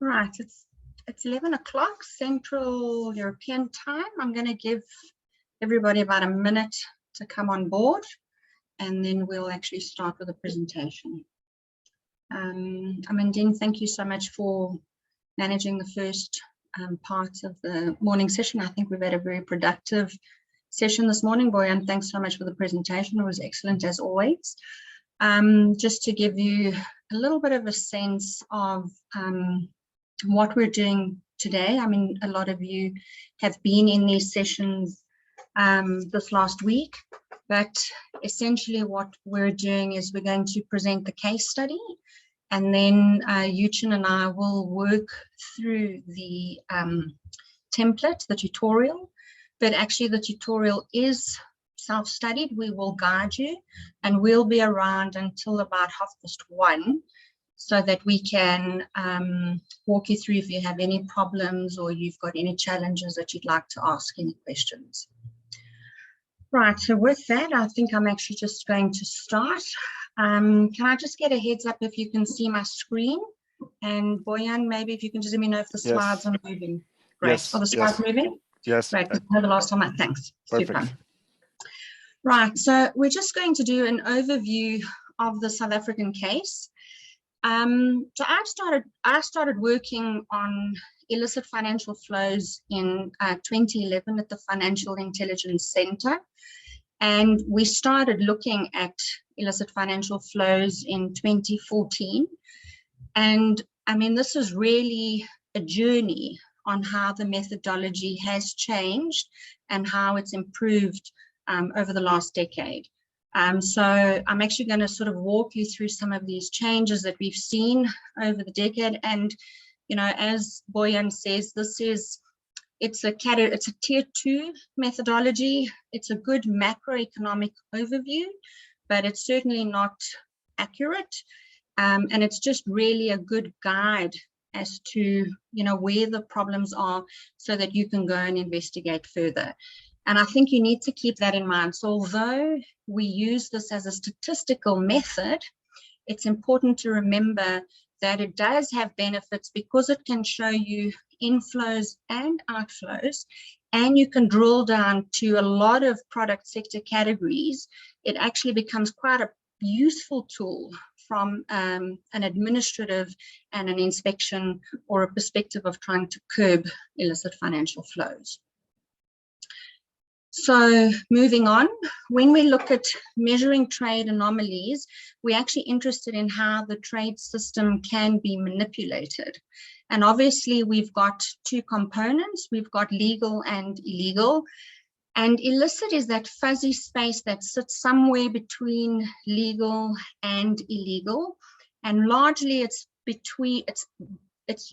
Right, it's 11 o'clock Central European time. I'm going to give everybody about a minute to come on board, and then we'll actually start with the presentation. Amandine, thank you so much for managing the first part of the morning session. I think we've had a very productive session this morning, Boyan. Thanks so much for the presentation. It was excellent as always. Just to give you a little bit of a sense of what we're doing today. I mean, a lot of you have been in these sessions this last week, but essentially what we're doing is we're going to present the case study, and then Yuchen and I will work through the template, the tutorial, but actually the tutorial is self-studied. We will guide you, and we'll be around until about 1:30, so that we can walk you through if you have any problems or you've got any challenges that you'd like to ask, any questions. Right, so with that, I think I'm actually just going to start. Can I just get a heads up if you can see my screen? And Boyan, maybe if you can just let me know if the slides are moving. Great. Yes. Are the slides moving? Yes. Great. The last time, thanks. Perfect. Super. Right, so we're just going to do an overview of the South African case. So I started working on illicit financial flows in 2011 at the Financial Intelligence Center, and we started looking at illicit financial flows in 2014. And I mean, this is really a journey on how the methodology has changed and how it's improved over the last decade. So I'm actually going to sort of walk you through some of these changes that we've seen over the decade. And, you know, as Boyan says, it's a tier 2 methodology. It's a good macroeconomic overview, but it's certainly not accurate. And it's just really a good guide as to, you know, where the problems are so that you can go and investigate further. And I think you need to keep that in mind. So although we use this as a statistical method, it's important to remember that it does have benefits because it can show you inflows and outflows, and you can drill down to a lot of product sector categories. It actually becomes quite a useful tool from an administrative and an inspection or a perspective of trying to curb illicit financial flows. So moving on, when we look at measuring trade anomalies, we're actually interested in how the trade system can be manipulated. And obviously we've got two components. We've got legal and illegal. And illicit is that fuzzy space that sits somewhere between legal and illegal. And largely it's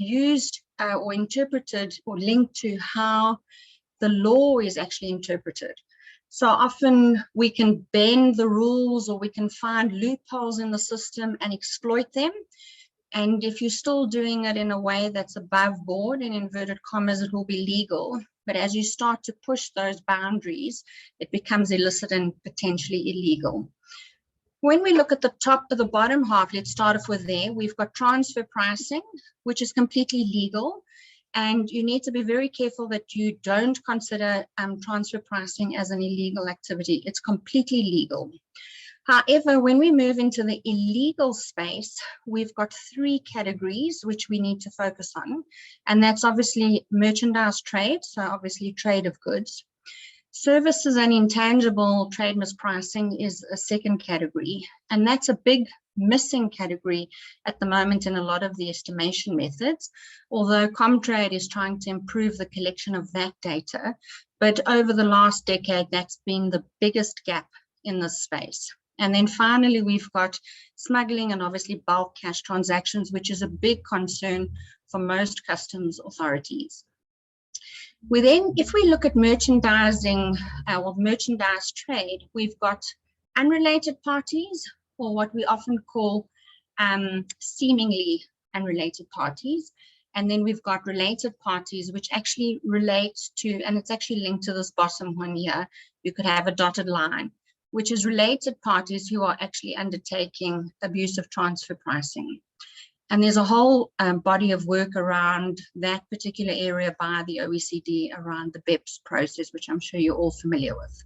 used or interpreted or linked to how the law is actually interpreted. So often we can bend the rules, or we can find loopholes in the system and exploit them. And if you're still doing it in a way that's above board, in inverted commas, it will be legal. But as you start to push those boundaries, it becomes illicit and potentially illegal. When we look at the top of the bottom half, let's start off with there. We've got transfer pricing, which is completely legal. And you need to be very careful that you don't consider transfer pricing as an illegal activity. It's completely legal. However, when we move into the illegal space, we've got three categories which we need to focus on. And that's obviously merchandise trade, so obviously trade of goods. Services and intangible trade mispricing is a second category. And that's a big missing category at the moment in a lot of the estimation methods, although Comtrade is trying to improve the collection of that data. But over the last decade, that's been the biggest gap in this space. And then finally, we've got smuggling and obviously bulk cash transactions, which is a big concern for most customs authorities. If we look at merchandising or merchandise trade, we've got unrelated parties, or what we often call seemingly unrelated parties. And then we've got related parties, which actually relate to, and it's actually linked to this bottom one here. You could have a dotted line, which is related parties who are actually undertaking abusive transfer pricing. And there's a whole body of work around that particular area by the OECD around the BEPS process, which I'm sure you're all familiar with.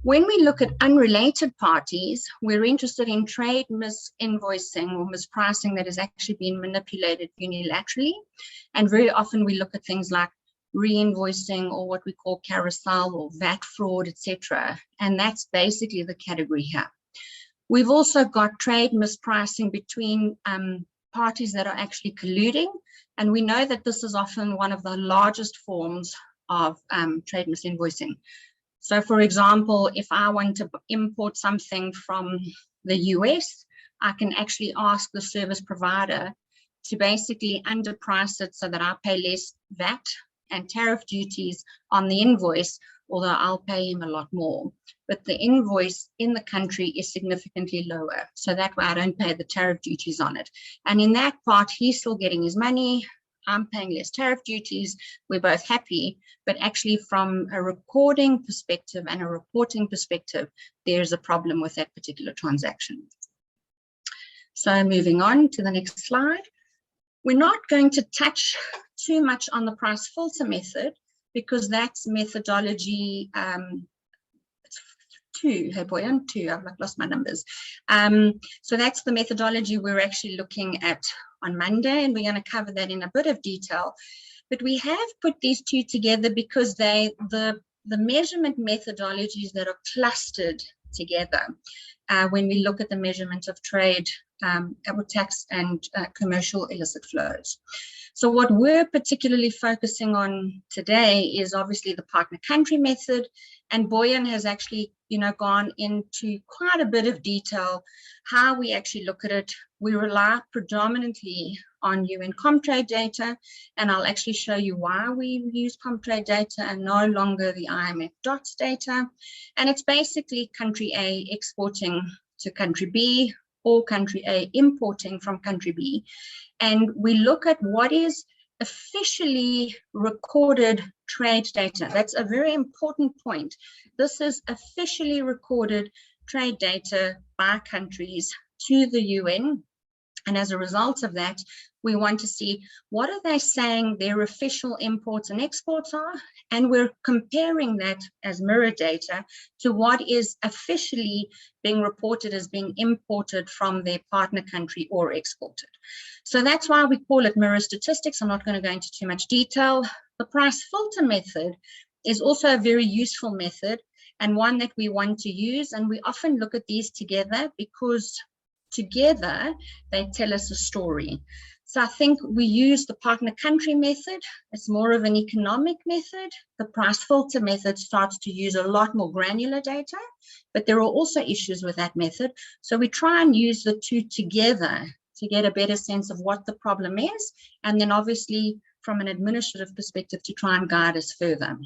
When we look at unrelated parties, we're interested in trade misinvoicing or mispricing that has actually been manipulated unilaterally. And very often we look at things like reinvoicing or what we call carousel or VAT fraud, etc. And that's basically the category here. We've also got trade mispricing between parties that are actually colluding. And we know that this is often one of the largest forms of trade misinvoicing. So for example, if I want to import something from the US, I can actually ask the service provider to basically underprice it so that I pay less VAT and tariff duties on the invoice, although I'll pay him a lot more. But the invoice in the country is significantly lower. So that way I don't pay the tariff duties on it. And in that part, he's still getting his money. I'm paying less tariff duties. We're both happy. But actually from a recording perspective and a reporting perspective, there's a problem with that particular transaction. So moving on to the next slide. We're not going to touch too much on the price filter method because that's methodology two, hey boy, on two, I've lost my numbers. So that's the methodology we're actually looking at on Monday, and we're going to cover that in a bit of detail. But we have put these two together because the measurement methodologies that are clustered together when we look at the measurement of trade, tax and commercial illicit flows. So what we're particularly focusing on today is obviously the partner country method, and Boyan has actually, gone into quite a bit of detail how we actually look at it. We rely predominantly on UN Comtrade data, and I'll actually show you why we use Comtrade data and no longer the IMF DOTS data. And it's basically country A exporting to country B or country A importing from country B. And we look at what is officially recorded trade data. That's a very important point. This is officially recorded trade data by countries to the UN. And as a result of that, we want to see what are they saying their official imports and exports are, and we're comparing that as mirror data to what is officially being reported as being imported from their partner country or exported. So that's why we call it mirror statistics. I'm not going to go into too much detail. The price filter method is also a very useful method and one that we want to use, and we often look at these together because together they tell us a story. So I think we use the partner country method. It's more of an economic method. The price filter method starts to use a lot more granular data, but there are also issues with that method. So we try and use the two together to get a better sense of what the problem is, and then obviously from an administrative perspective to try and guide us further.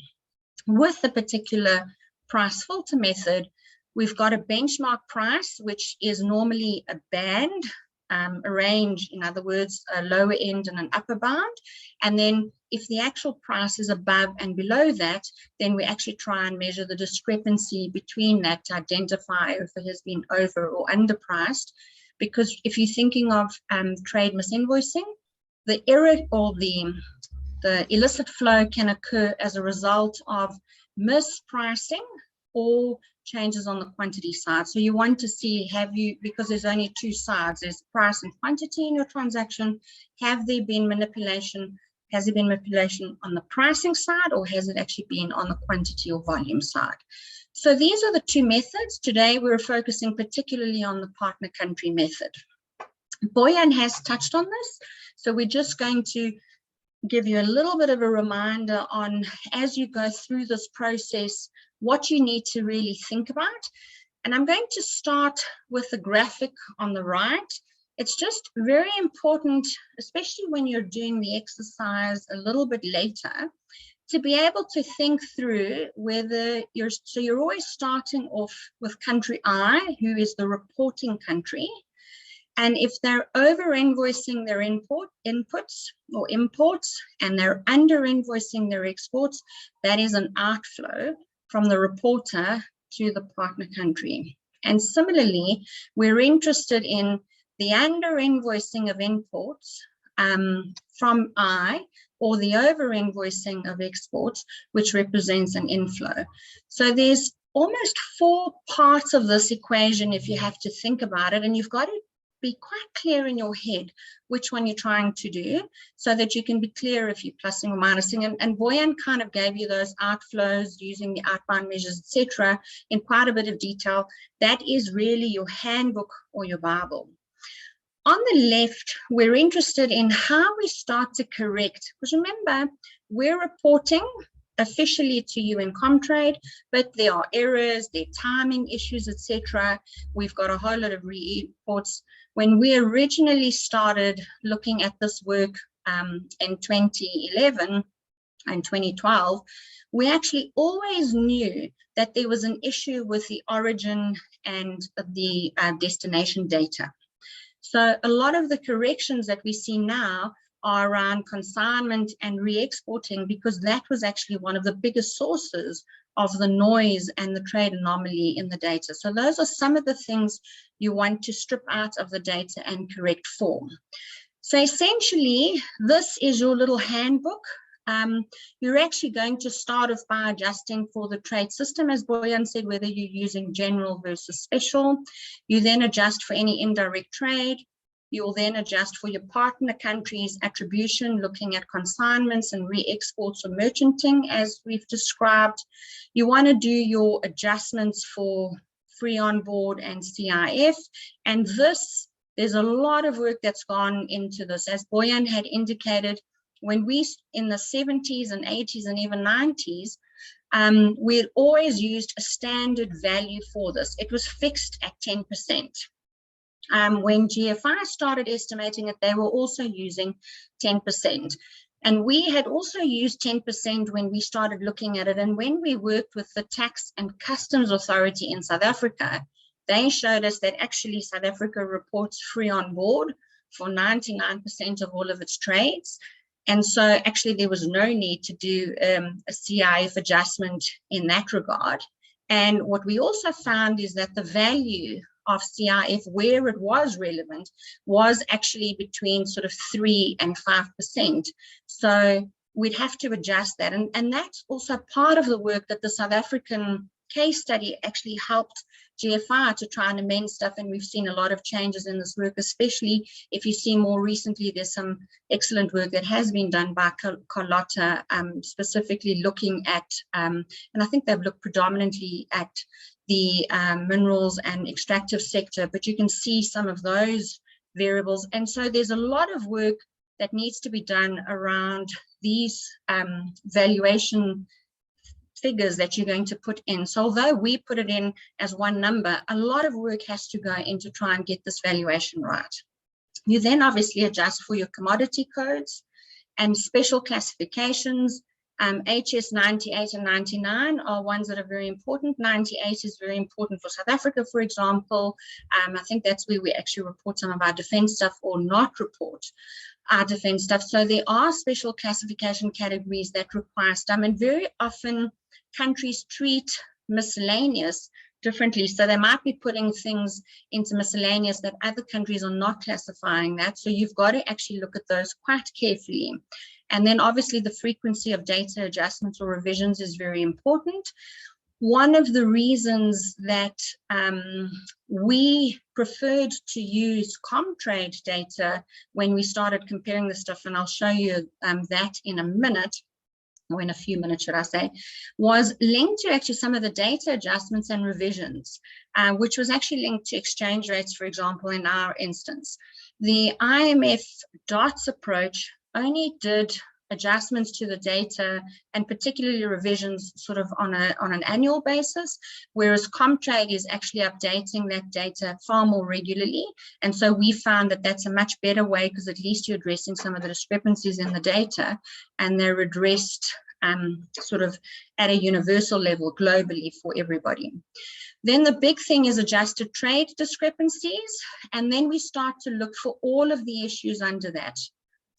With the particular price filter method, we've got a benchmark price, which is normally a band, a range, in other words, a lower end and an upper bound. And then if the actual price is above and below that, then we actually try and measure the discrepancy between that to identify if it has been over or underpriced. Because if you're thinking of trade misinvoicing, the error or the illicit flow can occur as a result of mispricing or changes on the quantity side. So you want to see, because there's only two sides, there's price and quantity in your transaction, have there been manipulation? Has there been manipulation on the pricing side, or has it actually been on the quantity or volume side? So these are the two methods. Today we're focusing particularly on the partner country method. Boyan has touched on this, so we're just going to give you a little bit of a reminder on, as you go through this process, what you need to really think about. And I'm going to start with the graphic on the right. It's just very important, especially when you're doing the exercise a little bit later, to be able to think through whether you're always starting off with country I, who is the reporting country. And if they're over invoicing their inputs or imports, and they're under invoicing their exports, that is an outflow from the reporter to the partner country. And similarly, we're interested in the under invoicing of imports from I, or the over invoicing of exports, which represents an inflow. So there's almost 4 parts of this equation if you have to think about it, and you've got to be quite clear in your head which one you're trying to do, so that you can be clear if you're plussing or minusing. And Boyan kind of gave you those outflows using the outbound measures, etc., in quite a bit of detail. That is really your handbook or your Bible. On the left, we're interested in how we start to correct, because remember, we're reporting officially to UNCTAD, but there are errors, there are timing issues, etc. We've got a whole lot of reports. When we originally started looking at this work in 2011 and 2012, we actually always knew that there was an issue with the origin and the destination data. So a lot of the corrections that we see now are around consignment and re-exporting, because that was actually one of the biggest sources of the noise and the trade anomaly in the data. So those are some of the things you want to strip out of the data and correct for. So essentially, this is your little handbook. You're actually going to start off by adjusting for the trade system, as Boyan said, whether you're using general versus special. You then adjust for any indirect trade. You'll then adjust for your partner country's attribution, looking at consignments and re-exports or merchanting, as we've described. You want to do your adjustments for free on board and CIF. And this, there's a lot of work that's gone into this. As Boyan had indicated, when we, in the 70s and 80s and even 90s, we had always used a standard value for this. It was fixed at 10%. When GFI started estimating it, they were also using 10%. And we had also used 10% when we started looking at it. And when we worked with the Tax and Customs Authority in South Africa, they showed us that actually South Africa reports free on board for 99% of all of its trades. And so actually there was no need to do a CIF adjustment in that regard. And what we also found is that the value of CIF, where it was relevant, was actually between sort of 3 and 5%. So we'd have to adjust that. And that's also part of the work that the South African case study actually helped GFI to try and amend stuff. And we've seen a lot of changes in this work, especially if you see more recently, there's some excellent work that has been done by Carlotta, specifically looking at, and I think they've looked predominantly at the minerals and extractive sector, but you can see some of those variables. And so there's a lot of work that needs to be done around these valuation figures that you're going to put in. So although we put it in as one number, a lot of work has to go in to try and get this valuation right. You then obviously adjust for your commodity codes and special classifications. HS 98 and 99 are ones that are very important. 98 is very important for South Africa, for example. I think that's where we actually report some of our defense stuff or not report our defense stuff. So there are special classification categories that require some, and very often countries treat miscellaneous differently. So they might be putting things into miscellaneous that other countries are not classifying that. So you've got to actually look at those quite carefully. And then obviously the frequency of data adjustments or revisions is very important. One of the reasons that we preferred to use Comtrade data when we started comparing the stuff, and I'll show you that in a minute, or in a few minutes, should I say, was linked to actually some of the data adjustments and revisions, which was actually linked to exchange rates, for example, in our instance. The IMF DOTS approach only did adjustments to the data and particularly revisions sort of on an annual basis, whereas Comtrade is actually updating that data far more regularly. And so we found that that's a much better way, because at least you're addressing some of the discrepancies in the data, and they're addressed sort of at a universal level globally for everybody. Then the big thing is adjusted trade discrepancies, and then we start to look for all of the issues under that.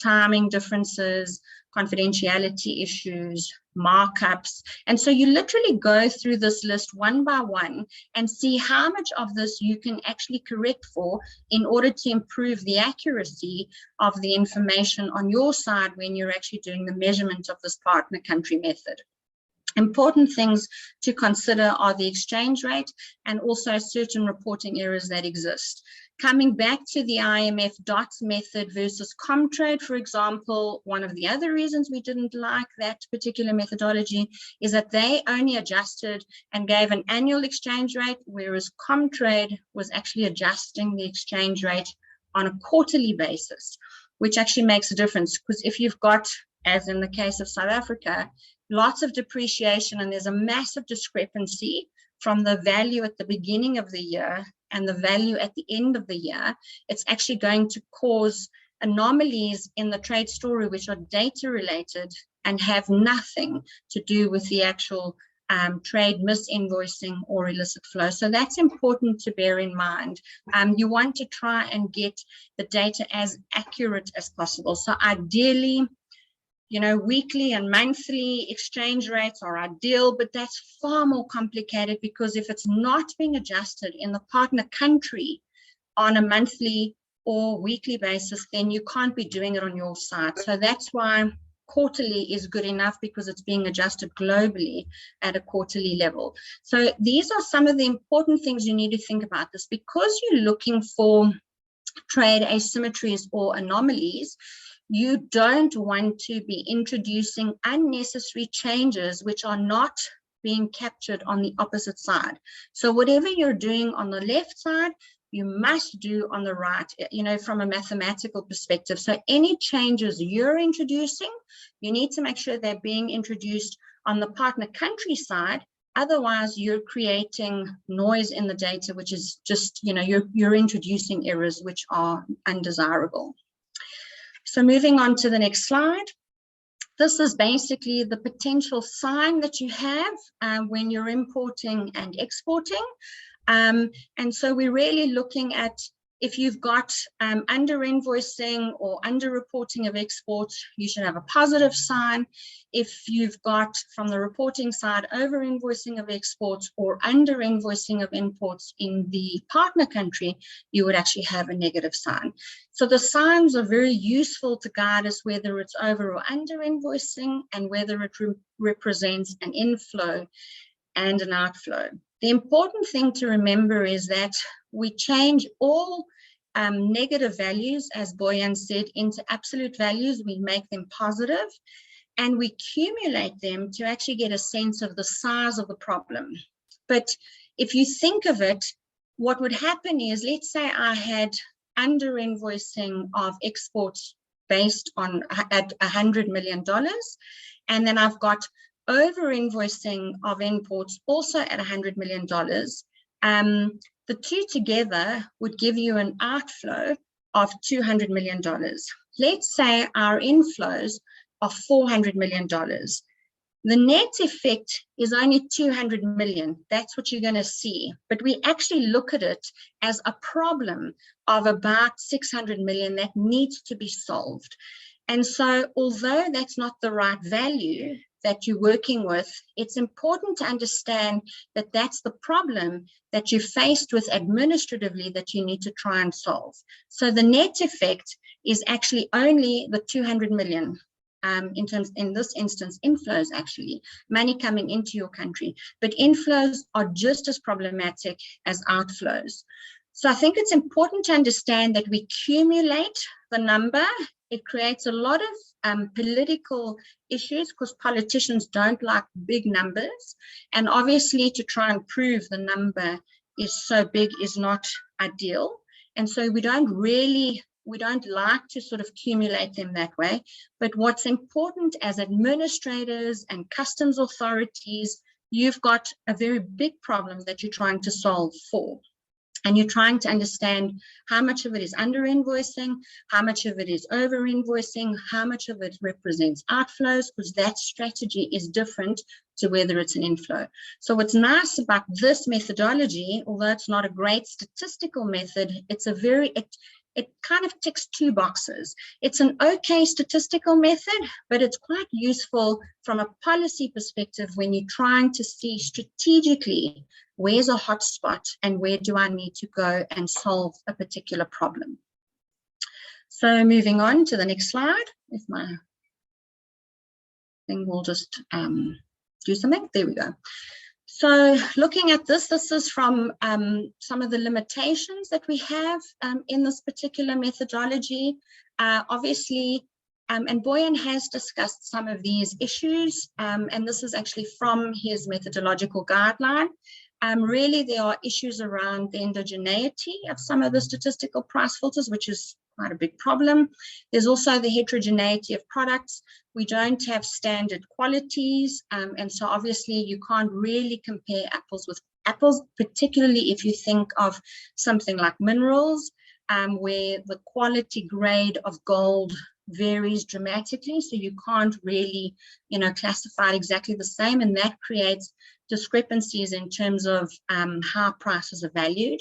timing differences, confidentiality issues, markups. And so you literally go through this list one by one and see how much of this you can actually correct for in order to improve the accuracy of the information on your side when you're actually doing the measurement of this partner country method. Important things to consider are the exchange rate and also certain reporting errors that exist. Coming back to the IMF DOTS method versus Comtrade, for example, one of the other reasons we didn't like that particular methodology is that they only adjusted and gave an annual exchange rate, whereas Comtrade was actually adjusting the exchange rate on a quarterly basis, which actually makes a difference, because if you've got, as in the case of South Africa, lots of depreciation and there's a massive discrepancy from the value at the beginning of the year and the value at the end of the year, it's actually going to cause anomalies in the trade story, which are data related and have nothing to do with the actual trade misinvoicing or illicit flow. So that's important to bear in mind. You want to try and get the data as accurate as possible. So ideally, you know, weekly and monthly exchange rates are ideal, but that's far more complicated because if it's not being adjusted in the partner country on a monthly or weekly basis, then you can't be doing it on your side. So that's why quarterly is good enough, because it's being adjusted globally at a quarterly level. So these are some of the important things you need to think about this, because you're looking for trade asymmetries or anomalies. You don't want to be introducing unnecessary changes which are not being captured on the opposite side. So whatever you're doing on the left side, you must do on the right, you know, from a mathematical perspective. So any changes you're introducing, you need to make sure they're being introduced on the partner country side. Otherwise, you're creating noise in the data, which is just, you know, you're introducing errors which are undesirable. So moving on to the next slide. This is basically the potential sign that you have when you're importing and exporting. And so we're really looking at if you've got under invoicing or under reporting of exports, you should have a positive sign. If you've got, from the reporting side, over invoicing of exports or under invoicing of imports in the partner country, you would actually have a negative sign. So the signs are very useful to guide us whether it's over or under invoicing and whether it represents an inflow and an outflow. The important thing to remember is that we change all negative values, as Boyan said, into absolute values. We make them positive and we accumulate them to actually get a sense of the size of the problem. But if you think of it, what would happen is, let's say I had under invoicing of exports based on at $100 million, and then I've got over invoicing of imports also at $100 million. The two together would give you an outflow of $200 million. Let's say our inflows are $400 million. The net effect is only 200 million. That's what you're going to see. But we actually look at it as a problem of about 600 million that needs to be solved. And so although that's not the right value that you're working with, it's important to understand that that's the problem that you're faced with administratively that you need to try and solve. So the net effect is actually only the 200 million. In this instance, inflows, actually, money coming into your country, but inflows are just as problematic as outflows. So I think it's important to understand that we accumulate the number. It creates a lot of political issues because politicians don't like big numbers. And obviously to try and prove the number is so big is not ideal. And so we don't like to sort of accumulate them that way. But what's important as administrators and customs authorities, you've got a very big problem that you're trying to solve for. And you're trying to understand how much of it is under invoicing, how much of it is over invoicing, how much of it represents outflows, because that strategy is different to whether it's an inflow. So what's nice about this methodology, although it's not a great statistical method, it kind of ticks two boxes. It's an okay statistical method, but it's quite useful from a policy perspective when you're trying to see strategically where's a hotspot and where do I need to go and solve a particular problem. So moving on to the next slide, if my thing will just do something, there we go. So looking at this is from some of the limitations that we have in this particular methodology. Obviously, and Boyan has discussed some of these issues, and this is actually from his methodological guideline. Really, there are issues around the endogeneity of some of the statistical price filters, which is quite a big problem. There's also the heterogeneity of products. We don't have standard qualities, and so obviously you can't really compare apples with apples, particularly if you think of something like minerals, where the quality grade of gold varies dramatically, so you can't really, classify it exactly the same, and that creates discrepancies in terms of how prices are valued.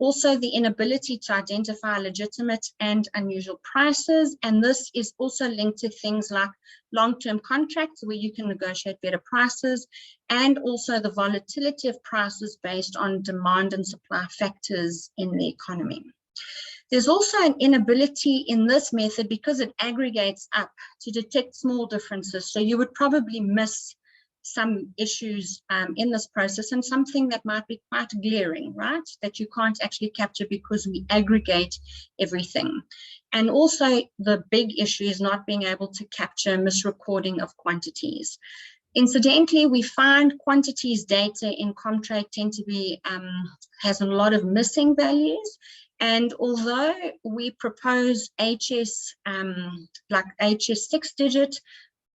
Also, the inability to identify legitimate and unusual prices, and this is also linked to things like long-term contracts where you can negotiate better prices, and also the volatility of prices based on demand and supply factors in the economy. There's also an inability in this method because it aggregates up to detect small differences. So you would probably miss some issues in this process, and something that might be quite glaring, right? That you can't actually capture because we aggregate everything. And also the big issue is not being able to capture misrecording of quantities. Incidentally, we find quantities data in Comtrade tend to be, has a lot of missing values. And although we propose HS, like HS 6-digit,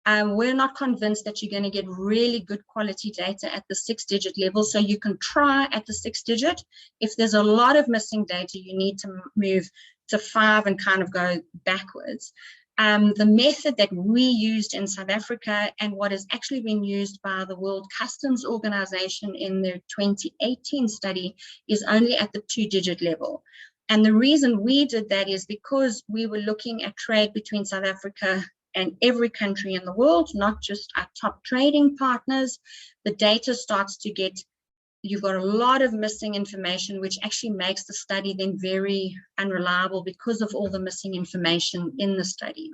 we're not convinced that you're going to get really good quality data at the 6-digit level. So you can try at the 6-digit. If there's a lot of missing data, you need to move to 5 and kind of go backwards. The method that we used in South Africa and what has actually been used by the World Customs Organization in their 2018 study is only at the 2-digit level. And the reason we did that is because we were looking at trade between South Africa and every country in the world, not just our top trading partners. The data starts to get, you've got a lot of missing information, which actually makes the study then very unreliable because of all the missing information in the study.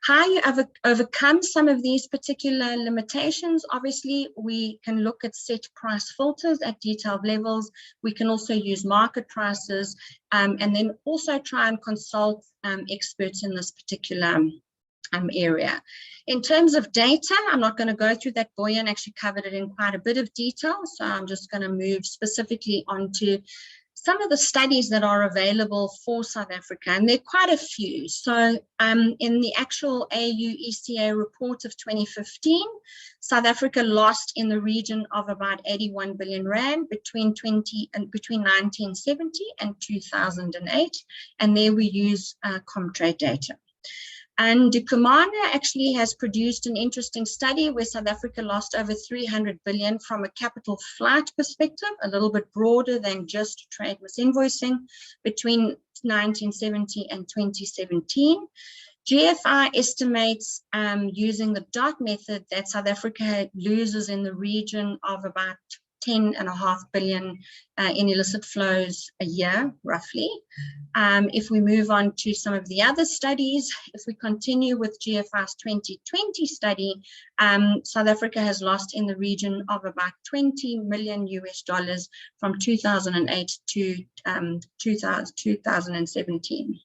How you overcome some of these particular limitations, obviously we can look at set price filters at detailed levels. We can also use market prices, and then also try and consult experts in this particular area. In terms of data, I'm not going to go through that. Boyan actually covered it in quite a bit of detail, so I'm just going to move specifically onto some of the studies that are available for South Africa, and there are quite a few. So in the actual AU-ECA report of 2015, South Africa lost in the region of about 81 billion rand between 1970 and 2008, and there we use Comtrade data. And Dukumana actually has produced an interesting study where South Africa lost over 300 billion from a capital flight perspective, a little bit broader than just trade misinvoicing, between 1970 and 2017. GFI estimates using the DOT method that South Africa loses in the region of about 10.5 billion in illicit flows a year, roughly. If we move on to some of the other studies, if we continue with GFI's 2020 study, South Africa has lost in the region of about $20 million from 2008 to 2017.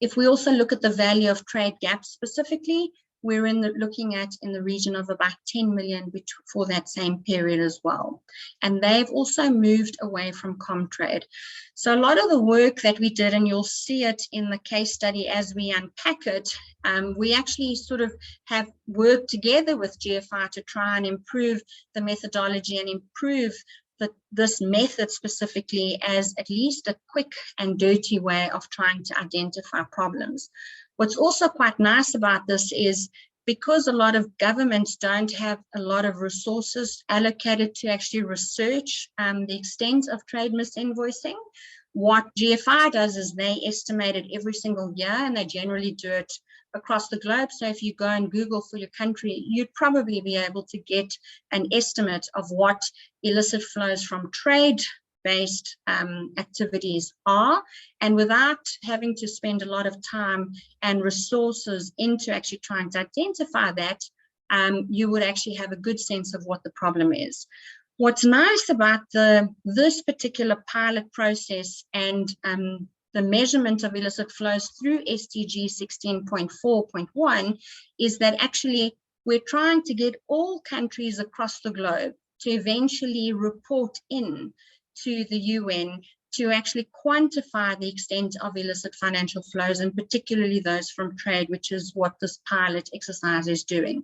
If we also look at the value of trade gaps specifically, we're looking at in the region of about 10 million for that same period as well. And they've also moved away from Comtrade. So a lot of the work that we did, and you'll see it in the case study as we unpack it, we actually sort of have worked together with GFI to try and improve the methodology and improve this method specifically as at least a quick and dirty way of trying to identify problems. What's also quite nice about this is because a lot of governments don't have a lot of resources allocated to actually research the extent of trade misinvoicing, what GFI does is they estimate it every single year, and they generally do it across the globe. So if you go and Google for your country, you'd probably be able to get an estimate of what illicit flows from trade-based activities are, and without having to spend a lot of time and resources into actually trying to identify that, you would actually have a good sense of what the problem is. What's nice about this particular pilot process and the measurement of illicit flows through SDG 16.4.1 is that actually we're trying to get all countries across the globe to eventually report in to the UN to actually quantify the extent of illicit financial flows, and particularly those from trade, which is what this pilot exercise is doing.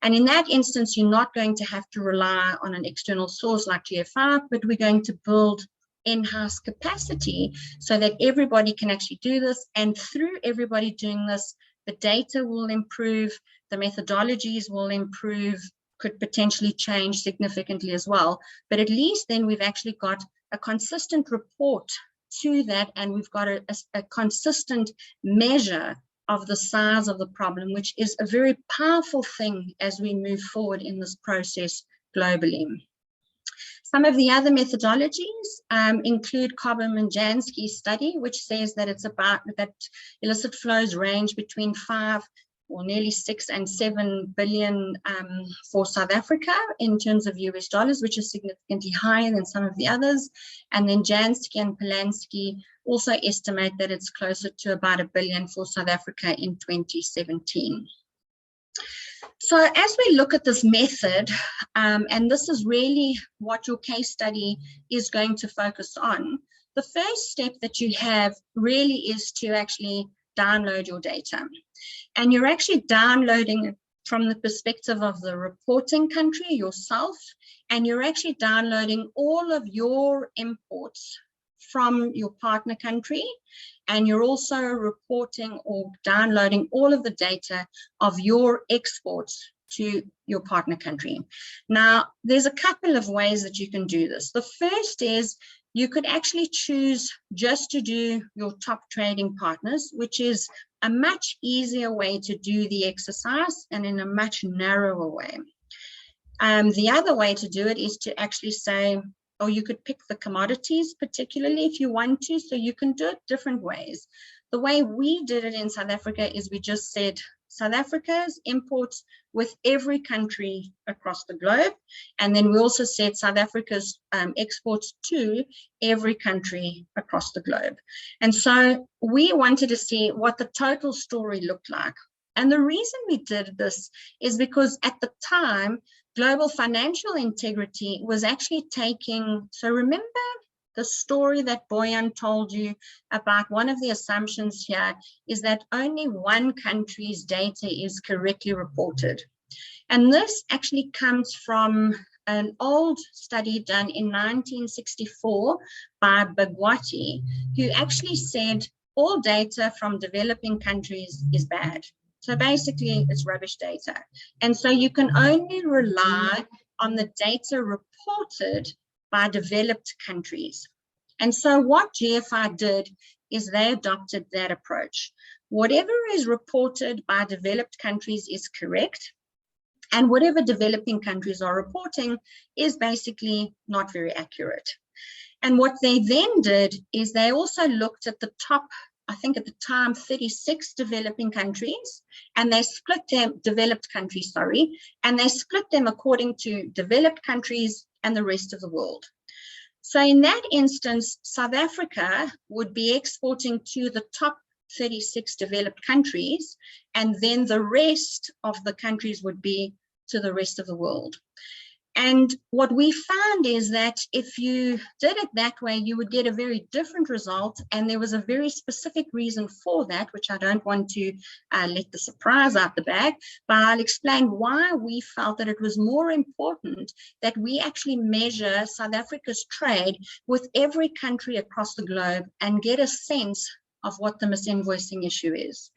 And in that instance, you're not going to have to rely on an external source like GFI, but we're going to build in-house capacity so that everybody can actually do this. And through everybody doing this, the data will improve, the methodologies will improve, could potentially change significantly as well. But at least then we've actually got a consistent report to that, and we've got a consistent measure of the size of the problem, which is a very powerful thing as we move forward in this process globally. Some of the other methodologies include Cobham-Jansky's study, which says that it's about that illicit flows range between 5 or nearly 6 and 7 billion for South Africa in terms of US dollars, which is significantly higher than some of the others. And then Jansky and Polanski also estimate that it's closer to about $1 billion for South Africa in 2017. So as we look at this method, and this is really what your case study is going to focus on, the first step that you have really is to actually download your data. And you're actually downloading it from the perspective of the reporting country yourself, and you're actually downloading all of your imports from your partner country, and you're also reporting or downloading all of the data of your exports to your partner country. Now, there's a couple of ways that you can do this. The first is you could actually choose just to do your top trading partners, which is a much easier way to do the exercise and in a much narrower way. The other way to do it is to actually say, or you could pick the commodities particularly if you want to, so you can do it different ways. The way we did it in South Africa is we just said South Africa's imports with every country across the globe. And then we also said South Africa's exports to every country across the globe. And so we wanted to see what the total story looked like. And the reason we did this is because at the time, global financial integrity was actually taking, so remember the story that Boyan told you about, one of the assumptions here is that only one country's data is correctly reported. And this actually comes from an old study done in 1964 by Bagwati, who actually said all data from developing countries is bad. So basically it's rubbish data. And so you can only rely on the data reported by developed countries. And so what GFI did is they adopted that approach. Whatever is reported by developed countries is correct, and whatever developing countries are reporting is basically not very accurate. And what they then did is they also looked at the top, I think at the time, 36 developing countries, and they split them, developed countries, sorry, and they split them according to developed countries and the rest of the world. So in that instance, South Africa would be exporting to the top 36 developed countries, and then the rest of the countries would be to the rest of the world. And what we found is that if you did it that way, you would get a very different result. And there was a very specific reason for that, which I don't want to let the surprise out the bag, but I'll explain why we felt that it was more important that we actually measure South Africa's trade with every country across the globe and get a sense of what the misinvoicing issue is.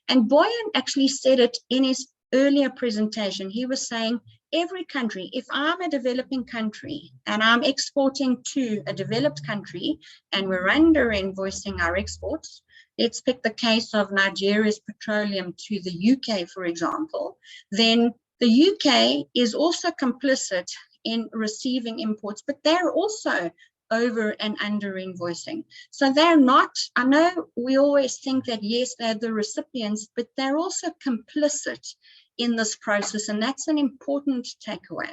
And Boyan actually said it in his earlier presentation. He was saying, every country, if I'm a developing country and I'm exporting to a developed country and we're under invoicing our exports, let's pick the case of Nigeria's petroleum to the UK, for example, then the UK is also complicit in receiving imports, but they're also over and under invoicing. So they're not, I know we always think that, yes, they're the recipients, but they're also complicit in this process, and that's an important takeaway.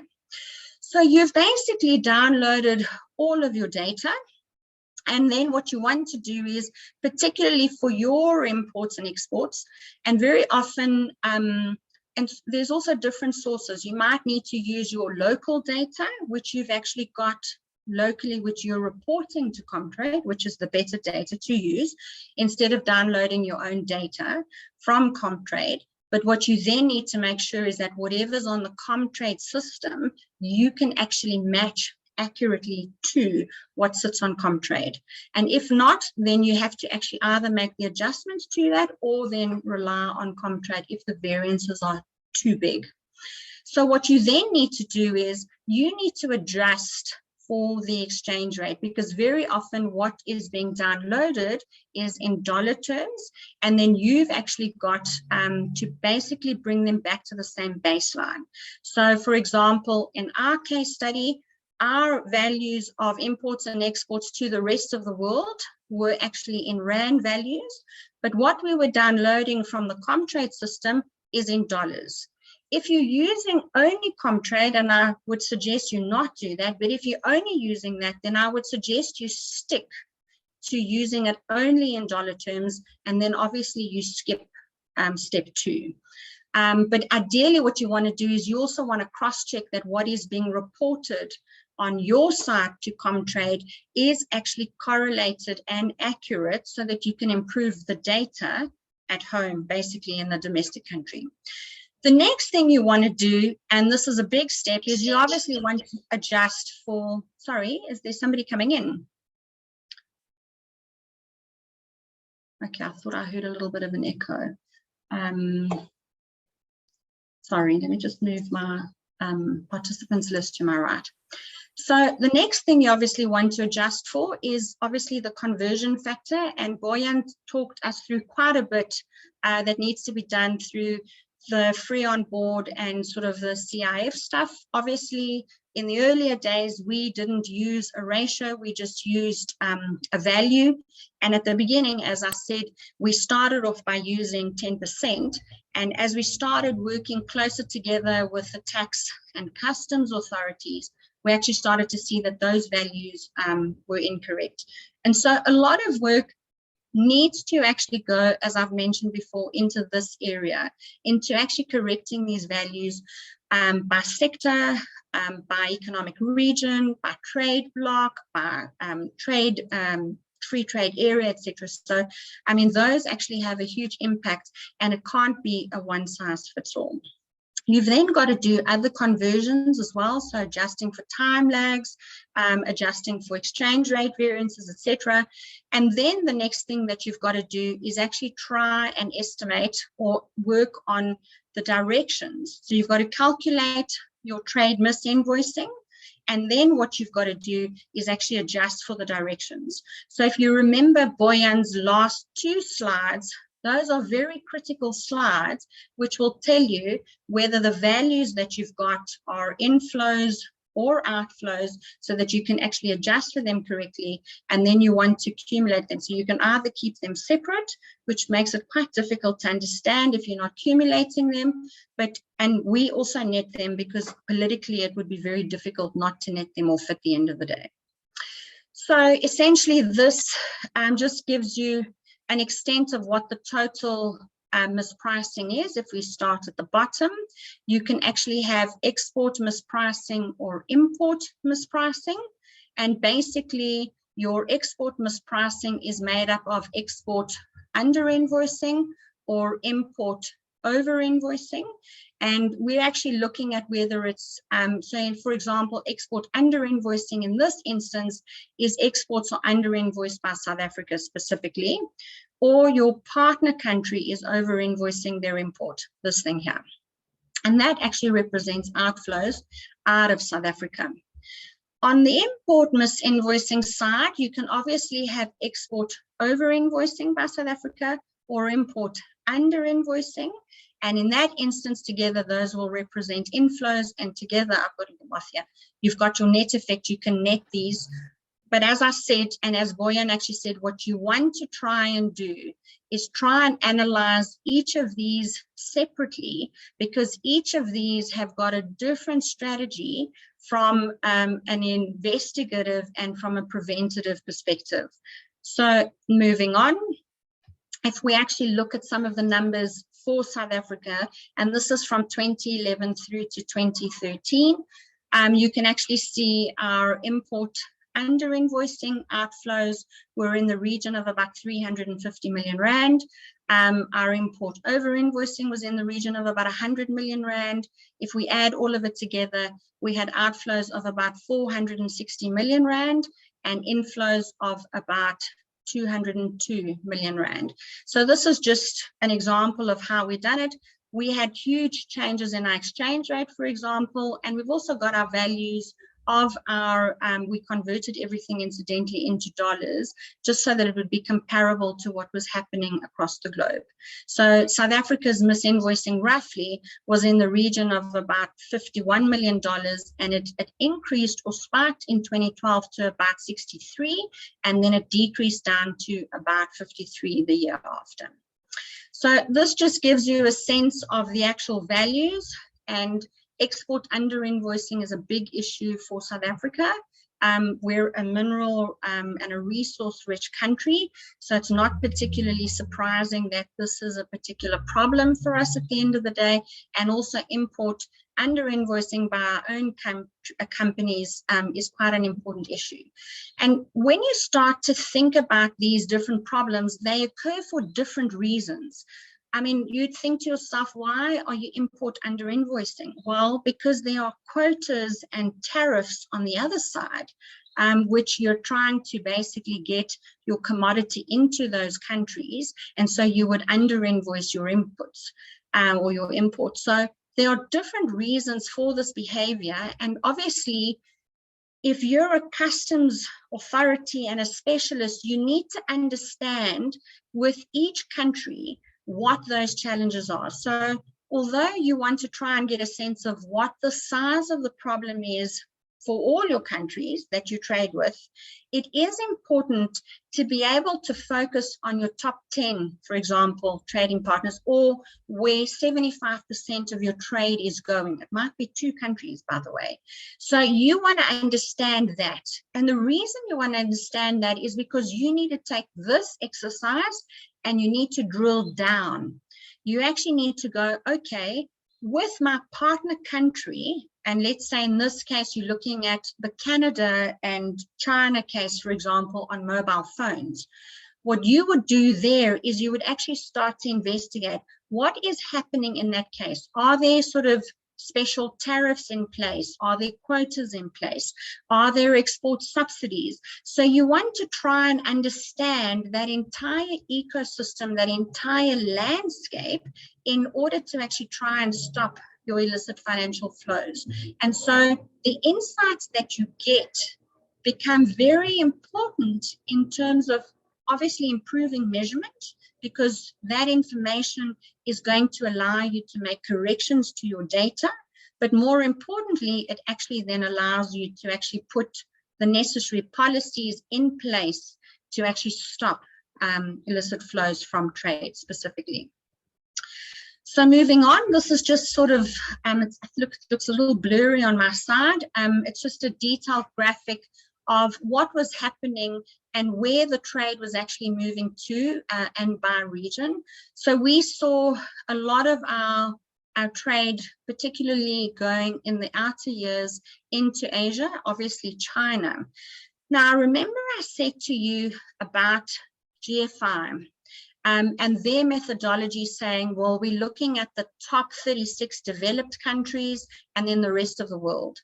So you've basically downloaded all of your data, and then what you want to do is, particularly for your imports and exports, and very often, and there's also different sources. You might need to use your local data, which you've actually got locally, which you're reporting to Comtrade, which is the better data to use, instead of downloading your own data from Comtrade. But what you then need to make sure is that whatever's on the Comtrade system, you can actually match accurately to what sits on Comtrade. And if not, then you have to actually either make the adjustments to that or then rely on Comtrade if the variances are too big. So what you then need to do is you need to adjust for the exchange rate, because very often what is being downloaded is in dollar terms, and then you've actually got to basically bring them back to the same baseline. So for example, in our case study, our values of imports and exports to the rest of the world were actually in rand values, but what we were downloading from the Comtrade system is in dollars. If you're using only Comtrade, and I would suggest you not do that, but if you're only using that, then I would suggest you stick to using it only in dollar terms, and then obviously you skip step 2. But ideally what you want to do is you also want to cross-check that what is being reported on your side to Comtrade is actually correlated and accurate, so that you can improve the data at home, basically in the domestic country. The next thing you want to do, and this is a big step, is you obviously want to adjust for, sorry, is there somebody coming in? Okay, I thought I heard a little bit of an echo. Sorry, let me just move my participants list to my right. So the next thing you obviously want to adjust for is obviously the conversion factor, and Boyan talked us through quite a bit that needs to be done through the free on board and sort of the CIF stuff. Obviously, in the earlier days, we didn't use a ratio, we just used a value. And at the beginning, as I said, we started off by using 10%. And as we started working closer together with the tax and customs authorities, we actually started to see that those values were incorrect. And so a lot of work needs to actually go, as I've mentioned before, into this area, into actually correcting these values by sector, by economic region, by trade block, by free trade area, etc. So, I mean, those actually have a huge impact, and it can't be a one size fits all. You've then got to do other conversions as well, so adjusting for time lags, adjusting for exchange rate variances, etc. And then the next thing that you've got to do is actually try and estimate or work on the directions. So you've got to calculate your trade misinvoicing, and then what you've got to do is actually adjust for the directions. So if you remember Boyan's last 2 slides, those are very critical slides, which will tell you whether the values that you've got are inflows or outflows, so that you can actually adjust for them correctly, and then you want to accumulate them. So you can either keep them separate, which makes it quite difficult to understand if you're not accumulating them, and we also net them because politically it would be very difficult not to net them off at the end of the day. So essentially this just gives you an extent of what the total mispricing is. If we start at the bottom, you can actually have export mispricing or import mispricing, and basically your export mispricing is made up of export under invoicing or import over invoicing. And we're actually looking at whether it's, so for example, export under invoicing in this instance is exports are under invoiced by South Africa specifically, or your partner country is over invoicing their import, this thing here. And that actually represents outflows out of South Africa. On the import misinvoicing side, you can obviously have export over invoicing by South Africa or import under invoicing. And in that instance, together, those will represent inflows. And together, I've got them off here. You've got your net effect. You can net these. But as I said, and as Boyan actually said, what you want to try and do is try and analyze each of these separately, because each of these have got a different strategy from an investigative and from a preventative perspective. So moving on, if we actually look at some of the numbers for South Africa, and this is from 2011 through to 2013, you can actually see our import under invoicing outflows were in the region of about 350 million Rand. Our import over invoicing was in the region of about 100 million Rand. If we add all of it together, we had outflows of about 460 million Rand and inflows of about 202 million Rand. So this is just an example of how we've done it. We had huge changes in our exchange rate, for example, and we've also got our values of our, we converted everything incidentally into dollars, just so that it would be comparable to what was happening across the globe. So South Africa's misinvoicing roughly was in the region of about $51 million, and it increased or spiked in 2012 to about 63, and then it decreased down to about 53 the year after. So this just gives you a sense of the actual values, and export under invoicing is a big issue for South Africa. We're a mineral and a resource-rich country, so it's not particularly surprising that this is a particular problem for us at the end of the day. And also import under invoicing by our own companies is quite an important issue. And when you start to think about these different problems, they occur for different reasons. I mean, you'd think to yourself, why are you import under invoicing? Well, because there are quotas and tariffs on the other side, which you're trying to basically get your commodity into those countries. And so you would under invoice your inputs or your imports. So there are different reasons for this behavior. And obviously, if you're a customs authority and a specialist, you need to understand with each country what those challenges are. So although you want to try and get a sense of what the size of the problem is for all your countries that you trade with, it is important to be able to focus on your top 10, for example, trading partners, or where 75% of your trade is going. It might be 2 countries, by the way. So you want to understand that. And the reason you want to understand that is because you need to take this exercise and you need to drill down. You actually need to go, okay, with my partner country, and let's say in this case, you're looking at the Canada and China case, for example, on mobile phones. What you would do there is you would actually start to investigate what is happening in that case. Are there sort of special tariffs in place? Are there quotas in place? Are there export subsidies? So you want to try and understand that entire ecosystem, that entire landscape, in order to actually try and stop your illicit financial flows. And so the insights that you get become very important in terms of obviously improving measurement, because that information is going to allow you to make corrections to your data. But more importantly, it actually then allows you to actually put the necessary policies in place to actually stop illicit flows from trade specifically. So moving on, this is just sort of, it looks a little blurry on my side. It's just a detailed graphic of what was happening and where the trade was actually moving to and by region. So we saw a lot of our trade, particularly going in the outer years into Asia, obviously China. Now, remember I said to you about GFI and their methodology saying, well, we're looking at the top 36 developed countries and then the rest of the world.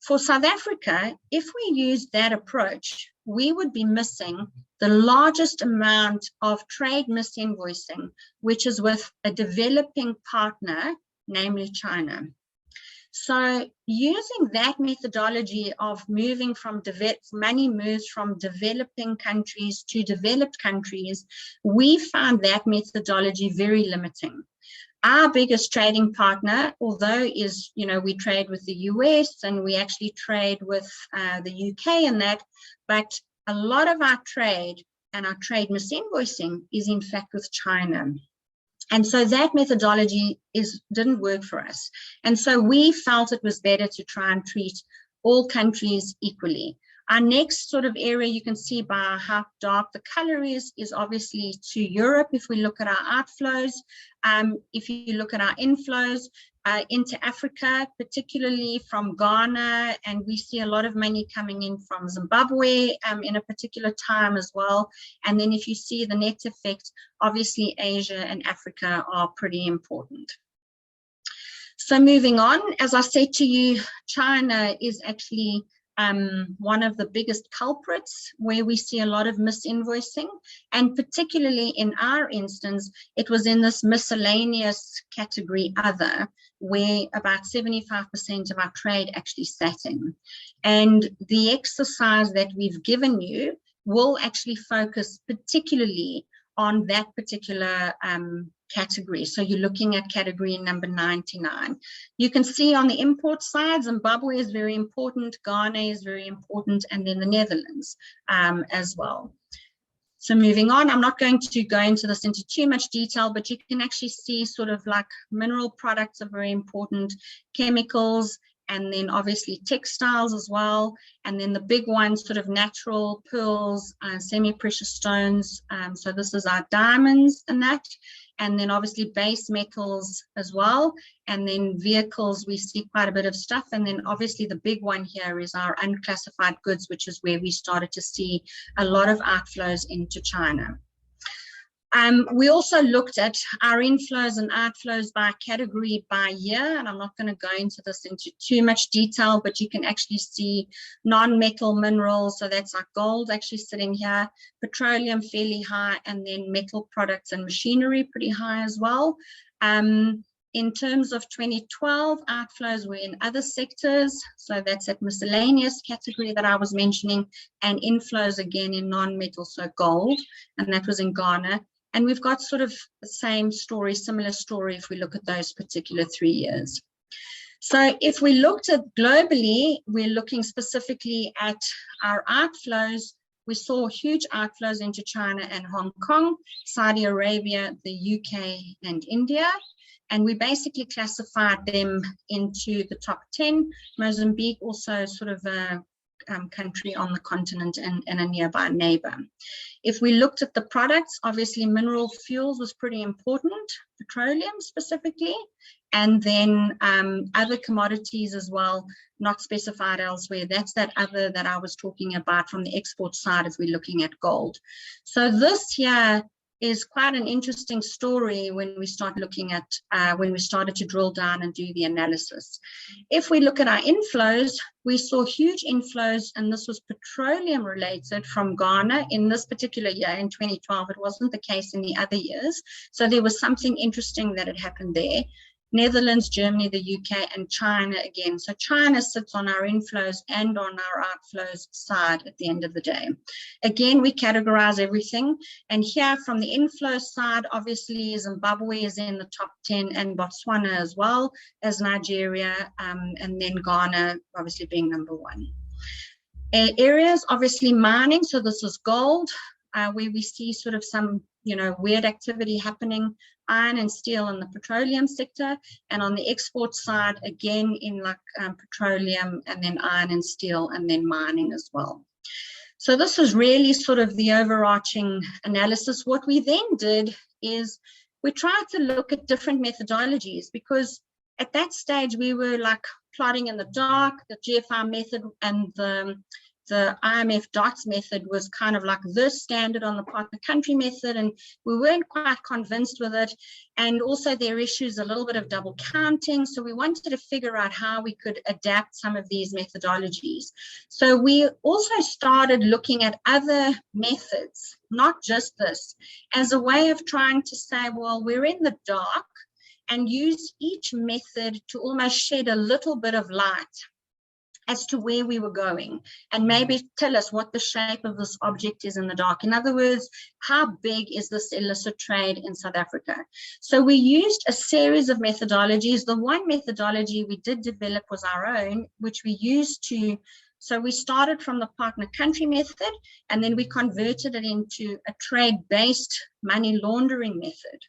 For South Africa, if we use that approach, we would be missing the largest amount of trade misinvoicing, which is with a developing partner, namely China. So using that methodology of moving from money moves from developing countries to developed countries, we found that methodology very limiting. Our biggest trading partner, although is, we trade with the US and we actually trade with the UK and that, but a lot of our trade and our trade misinvoicing is in fact with China. And so that methodology didn't work for us. And so we felt it was better to try and treat all countries equally. Our next sort of area, you can see by how dark the color is obviously to Europe. If we look at our outflows, if you look at our inflows into Africa, particularly from Ghana, and we see a lot of money coming in from Zimbabwe in a particular time as well. And then if you see the net effect, obviously Asia and Africa are pretty important. So moving on, as I said to you, China is actually one of the biggest culprits where we see a lot of misinvoicing, and particularly in our instance, it was in this miscellaneous category other, where about 75% of our trade actually sat in. And the exercise that we've given you will actually focus particularly on that particular category. So you're looking at category number 99. You can see on the import side, Zimbabwe is very important, Ghana is very important, and then the Netherlands as well. So moving on, I'm not going to go into this into too much detail, but you can actually see sort of like mineral products are very important, chemicals, and then obviously textiles as well. And then the big ones, sort of natural pearls, semi-precious stones. So this is our diamonds and that. And then obviously base metals as well. And then vehicles, we see quite a bit of stuff. And then obviously the big one here is our unclassified goods, which is where we started to see a lot of outflows into China. We also looked at our inflows and outflows by category by year, and I'm not going to go into this into too much detail, but you can actually see non-metal minerals, so that's our gold actually sitting here, petroleum fairly high, and then metal products and machinery pretty high as well. In terms of 2012, outflows were in other sectors, so that's that miscellaneous category that I was mentioning, and inflows again in non-metal, so gold, and that was in Ghana. And we've got sort of the same story, similar story if we look at those particular 3 years. So if we looked at globally, we're looking specifically at our outflows. We saw huge outflows into China and Hong Kong, Saudi Arabia, the UK, and India. And we basically classified them into the top 10. Mozambique also sort of a country on the continent and a nearby neighbor. If we looked at the products, obviously mineral fuels was pretty important, petroleum specifically, and then other commodities as well, not specified elsewhere. That's that other that I was talking about from the export side if we're looking at gold. So this here is quite an interesting story when we start looking at, when we started to drill down and do the analysis. If we look at our inflows, we saw huge inflows, and this was petroleum related from Ghana in this particular year in 2012. It wasn't the case in the other years. So there was something interesting that had happened there. Netherlands, Germany, the UK, and China again. So China sits on our inflows and on our outflows side at the end of the day. Again, we categorize everything. And here from the inflow side, obviously Zimbabwe is in the top 10 and Botswana as well as Nigeria, and then Ghana obviously being number 1. Areas, obviously mining. So this is gold, where we see sort of some, weird activity happening. Iron and steel in the petroleum sector, and on the export side, again in like petroleum, and then iron and steel, and then mining as well. So this was really sort of the overarching analysis. What we then did is we tried to look at different methodologies, because at that stage we were like plotting in the dark. The GFI method and the IMF DOTS method was kind of like the standard on the partner country method, and we weren't quite convinced with it. And also there are issues, a little bit of double counting. So we wanted to figure out how we could adapt some of these methodologies. So we also started looking at other methods, not just this, as a way of trying to say, well, we're in the dark, and use each method to almost shed a little bit of light as to where we were going, and maybe tell us what the shape of this object is in the dark. In other words, how big is this illicit trade in South Africa? So we used a series of methodologies. The one methodology we did develop was our own, which we used to, so we started from the partner country method, and then we converted it into a trade-based money laundering method.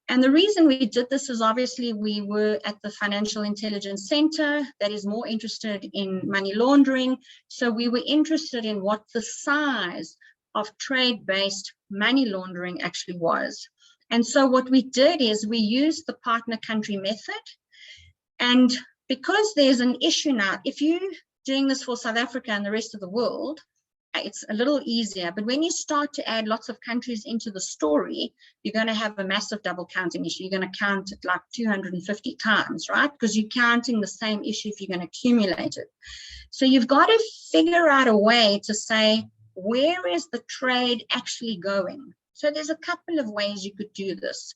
And the reason we did this is obviously we were at the Financial Intelligence Center that is more interested in money laundering. So we were interested in what the size of trade-based money laundering actually was. And so what we did is we used the partner country method. And because there's an issue now, if you're doing this for South Africa and the rest of the world, it's a little easier, but when you start to add lots of countries into the story, you're going to have a massive double counting issue. You're going to count it like 250 times, right? Because you're counting the same issue if you're going to accumulate it. So you've got to figure out a way to say, where is the trade actually going? So there's a couple of ways you could do this.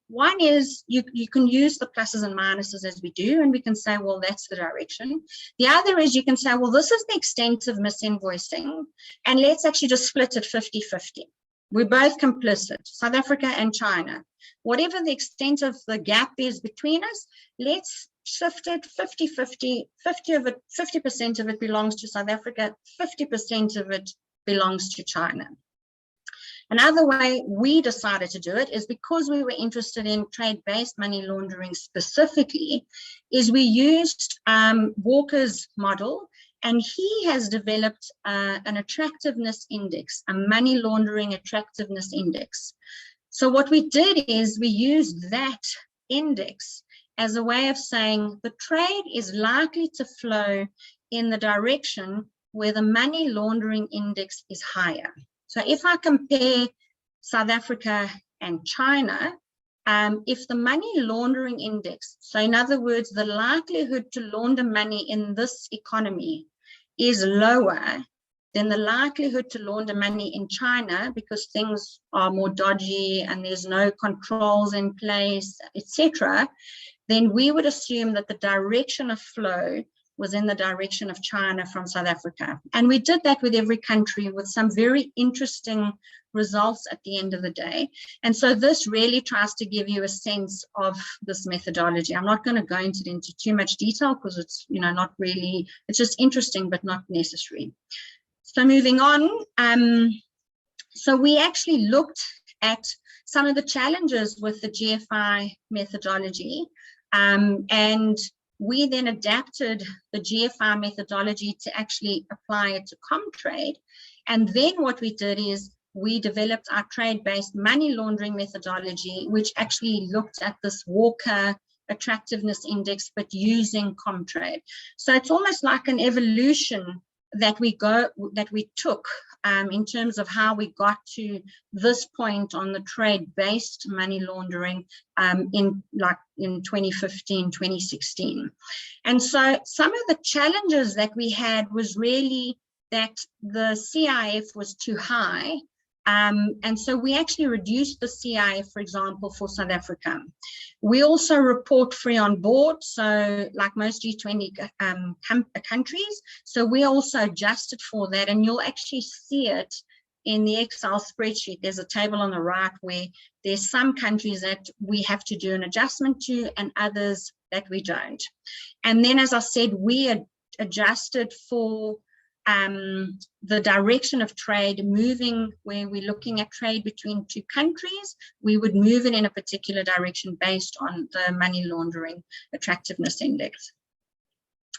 One is you can use the pluses and minuses as we do, and we can say, well, that's the direction. The other is you can say, well, this is the extent of misinvoicing, and let's actually just split it 50-50. We're both complicit, South Africa and China. Whatever the extent of the gap is between us, let's shift it 50-50. 50% of it belongs to South Africa, 50% of it belongs to China. Another way we decided to do it is because we were interested in trade-based money laundering specifically, is we used Walker's model, and he has developed an attractiveness index, a money laundering attractiveness index. So what we did is we used that index as a way of saying the trade is likely to flow in the direction where the money laundering index is higher. So if I compare South Africa and China, if the money laundering index, so in other words, the likelihood to launder money in this economy is lower than the likelihood to launder money in China because things are more dodgy and there's no controls in place, etc., then we would assume that the direction of flow was in the direction of China from South Africa. And we did that with every country with some very interesting results at the end of the day. And so this really tries to give you a sense of this methodology. I'm not going to go into too much detail because it's, not really, it's just interesting, but not necessary. So moving on, so we actually looked at some of the challenges with the GFI methodology, and we then adapted the GFI methodology to actually apply it to Comtrade. And then what we did is we developed our trade-based money laundering methodology, which actually looked at this Walker attractiveness index, but using Comtrade. So it's almost like an evolution that we took in terms of how we got to this point on the trade-based money laundering in 2015, 2016. And so some of the challenges that we had was really that the CIF was too high. And so we actually reduced the CIF, for example, for South Africa. We also report free on board, so like most G20 countries. So we also adjusted for that, and you'll actually see it in the Excel spreadsheet. There's a table on the right where there's some countries that we have to do an adjustment to and others that we don't. And then, as I said, we adjusted for the direction of trade, moving where we're looking at trade between two countries, we would move it in a particular direction based on the money laundering attractiveness index.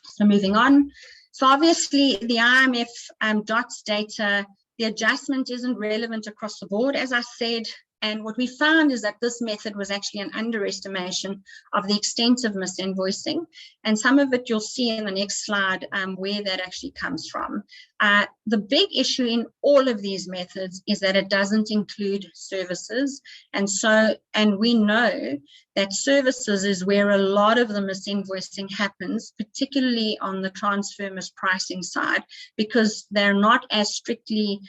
So moving on. So obviously the IMF DOTS data, the adjustment isn't relevant across the board, as I said. And what we found is that this method was actually an underestimation of the extent of misinvoicing. And some of it you'll see in the next slide where that actually comes from. The big issue in all of these methods is that it doesn't include services. And we know that services is where a lot of the misinvoicing happens, particularly on the transfer mispricing side, because they're not as strictly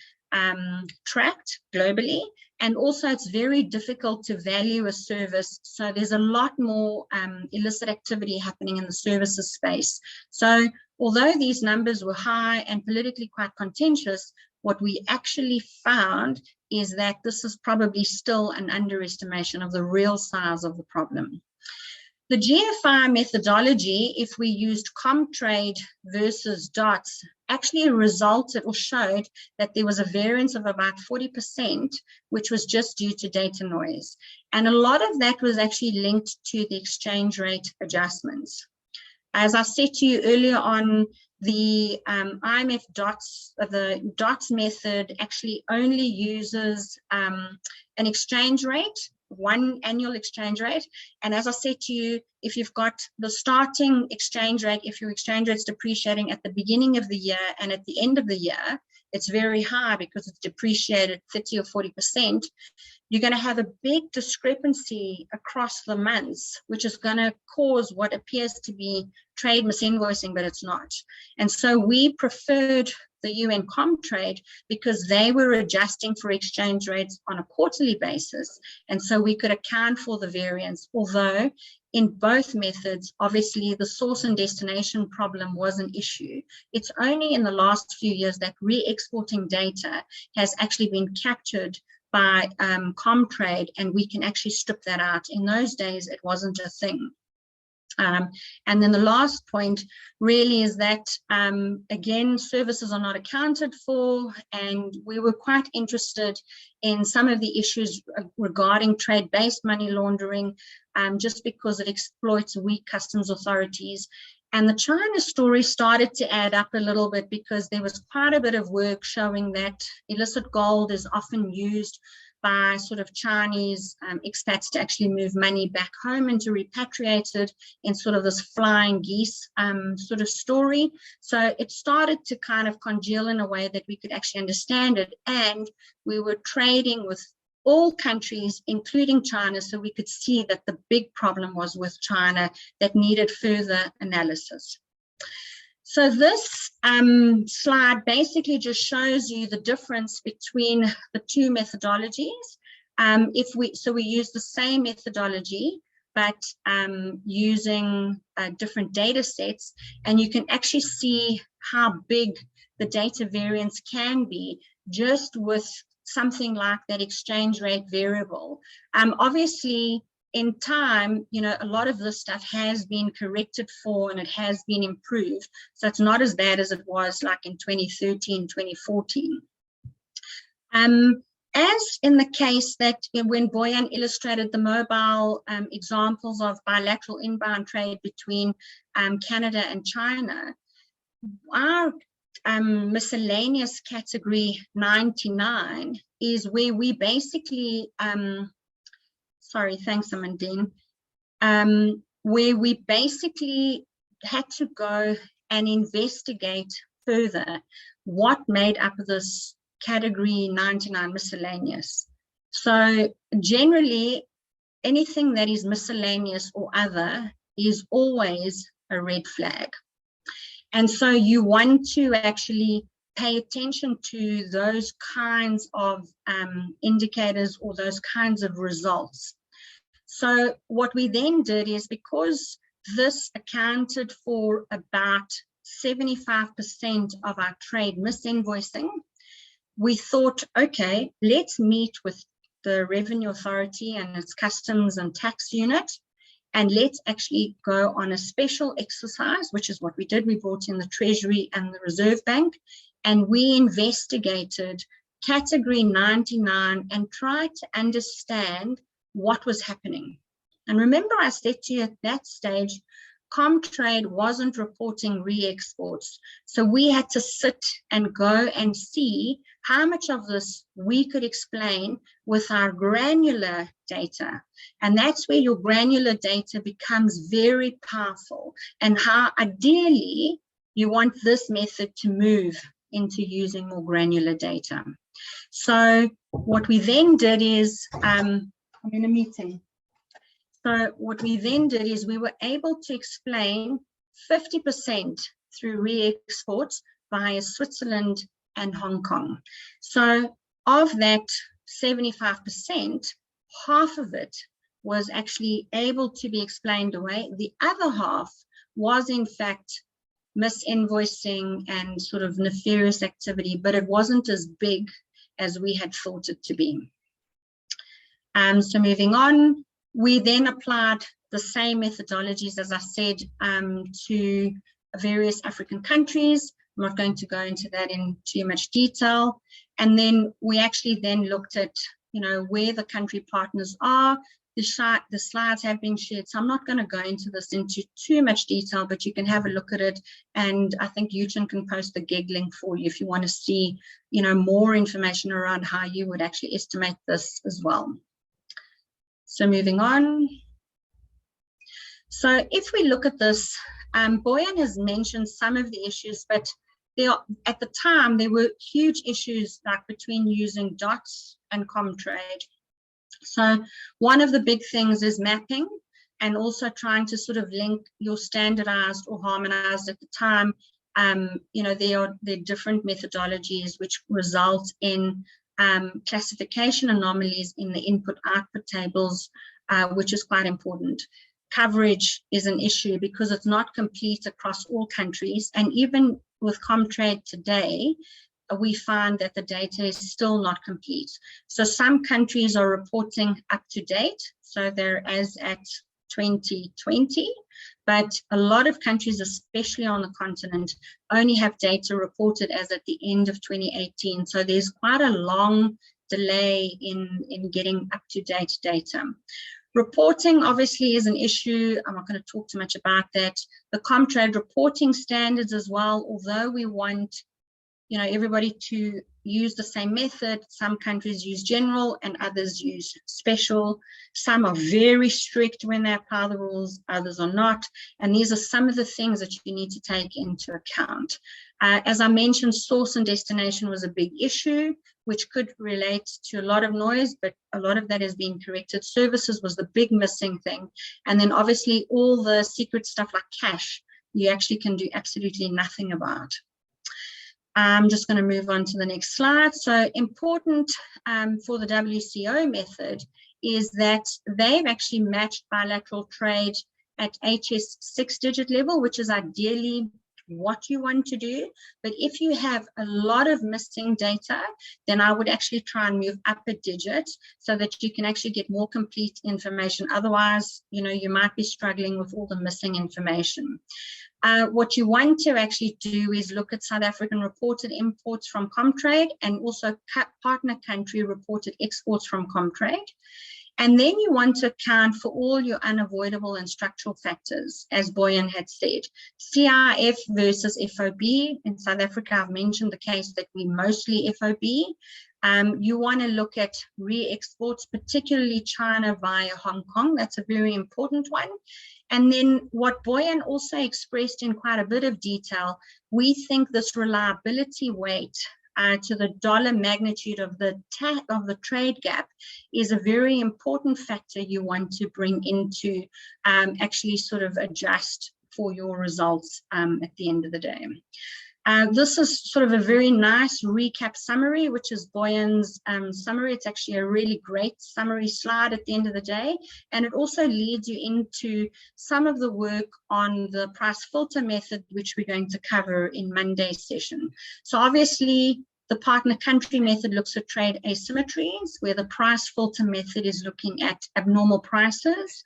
tracked globally, and also it's very difficult to value a service. So there's a lot more illicit activity happening in the services space. So although these numbers were high and politically quite contentious, what we actually found is that this is probably still an underestimation of the real size of the problem. The GFI methodology, if we used Comtrade versus DOTS, actually resulted or showed that there was a variance of about 40%, which was just due to data noise. And a lot of that was actually linked to the exchange rate adjustments. As I said to you earlier on, the IMF DOTS, the DOTS method actually only uses an exchange rate, one annual exchange rate. And as I said to you, if you've got the starting exchange rate, if your exchange rate's depreciating at the beginning of the year and at the end of the year, it's very high because it's depreciated 30 or 40%. You're going to have a big discrepancy across the months, which is going to cause what appears to be trade misinvoicing, but it's not. And so we preferred the UN Comtrade because they were adjusting for exchange rates on a quarterly basis. And so we could account for the variance, although in both methods, obviously the source and destination problem was an issue. It's only in the last few years that re-exporting data has actually been captured by Comtrade, and we can actually strip that out. In those days, it wasn't a thing. And then the last point really is that, again, services are not accounted for, and we were quite interested in some of the issues regarding trade-based money laundering, just because it exploits weak customs authorities. And the China story started to add up a little bit because there was quite a bit of work showing that illicit gold is often used by sort of Chinese expats to actually move money back home and to repatriate it in sort of this flying geese sort of story. So it started to kind of congeal in a way that we could actually understand it. And we were trading with all countries, including China, so we could see that the big problem was with China that needed further analysis. So this slide basically just shows you the difference between the two methodologies. We use the same methodology, but using different data sets, and you can actually see how big the data variance can be just with something like that exchange rate variable. Obviously, in time, you know, a lot of this stuff has been corrected for and it has been improved. So it's not as bad as it was like in 2013, 2014. As in the case that when Boyan illustrated the mobile examples of bilateral inbound trade between Canada and China, our miscellaneous category 99 is where we basically, sorry, thanks, Amandine, where we basically had to go and investigate further what made up this category 99 miscellaneous. So generally, anything that is miscellaneous or other is always a red flag. And so you want to actually pay attention to those kinds of indicators or those kinds of results. So what we then did is, because this accounted for about 75% of our trade misinvoicing, we thought, okay, let's meet with the Revenue Authority and its Customs and Tax Unit, and let's actually go on a special exercise, which is what we did. We brought in the Treasury and the Reserve Bank, and we investigated category 99 and tried to understand what was happening. And remember, I said to you at that stage, Comtrade wasn't reporting re-exports. So we had to sit and go and see how much of this we could explain with our granular data. And that's where your granular data becomes very powerful, and how ideally you want this method to move into using more granular data. So what we then did is, I'm in a meeting. So what we then did is we were able to explain 50% through re-exports via Switzerland and Hong Kong. So of that 75%, half of it was actually able to be explained away. The other half was in fact misinvoicing and sort of nefarious activity, but it wasn't as big as we had thought it to be. So moving on, we then applied the same methodologies, as I said, to various African countries. I'm not going to go into that in too much detail. And then we actually then looked at, you know, where the country partners are. The slides have been shared, so I'm not going to go into this into too much detail, but you can have a look at it. And I think Yuchen can post the GEG link for you if you want to see, you know, more information around how you would actually estimate this as well. So moving on. So if we look at this, Boyan has mentioned some of the issues, but at the time, there were huge issues like between using dots and Comtrade. So one of the big things is mapping and also trying to sort of link your standardized or harmonized at the time. You know, there are different methodologies which result in classification anomalies in the input-output tables, which is quite important. Coverage is an issue because it's not complete across all countries. And even with Comtrade today, we find that the data is still not complete. So some countries are reporting up to date, so they're as at 2020, but a lot of countries, especially on the continent, only have data reported as at the end of 2018. So there's quite a long delay in getting up-to-date data. Reporting obviously is an issue. I'm not going to talk too much about that. The Comtrade reporting standards as well, although we want, you know, everybody to use the same method. Some countries use general and others use special. Some are very strict when they apply the rules, others are not. And these are some of the things that you need to take into account. As I mentioned, source and destination was a big issue, which could relate to a lot of noise, but a lot of that has been corrected. Services was the big missing thing. And then obviously all the secret stuff like cash, you actually can do absolutely nothing about. I'm just going to move on to the next slide. So important for the WCO method is that they've actually matched bilateral trade at HS 6-digit level, which is ideally what you want to do. But if you have a lot of missing data, then I would actually try and move up a digit so that you can actually get more complete information. Otherwise, you know, you might be struggling with all the missing information. What you want to actually do is look at South African reported imports from Comtrade and also partner country reported exports from Comtrade. And then you want to account for all your unavoidable and structural factors, as Boyan had said. CIF versus FOB. In South Africa, I've mentioned the case that we mostly FOB. You want to look at re-exports, particularly China via Hong Kong. That's a very important one. And then what Boyan also expressed in quite a bit of detail, we think this reliability weight to the dollar magnitude of the trade gap is a very important factor you want to bring into actually sort of adjust for your results at the end of the day. This is sort of a very nice recap summary, which is Boyan's summary. It's actually a really great summary slide at the end of the day. And it also leads you into some of the work on the price filter method, which we're going to cover in Monday's session. So obviously, the partner country method looks at trade asymmetries, where the price filter method is looking at abnormal prices.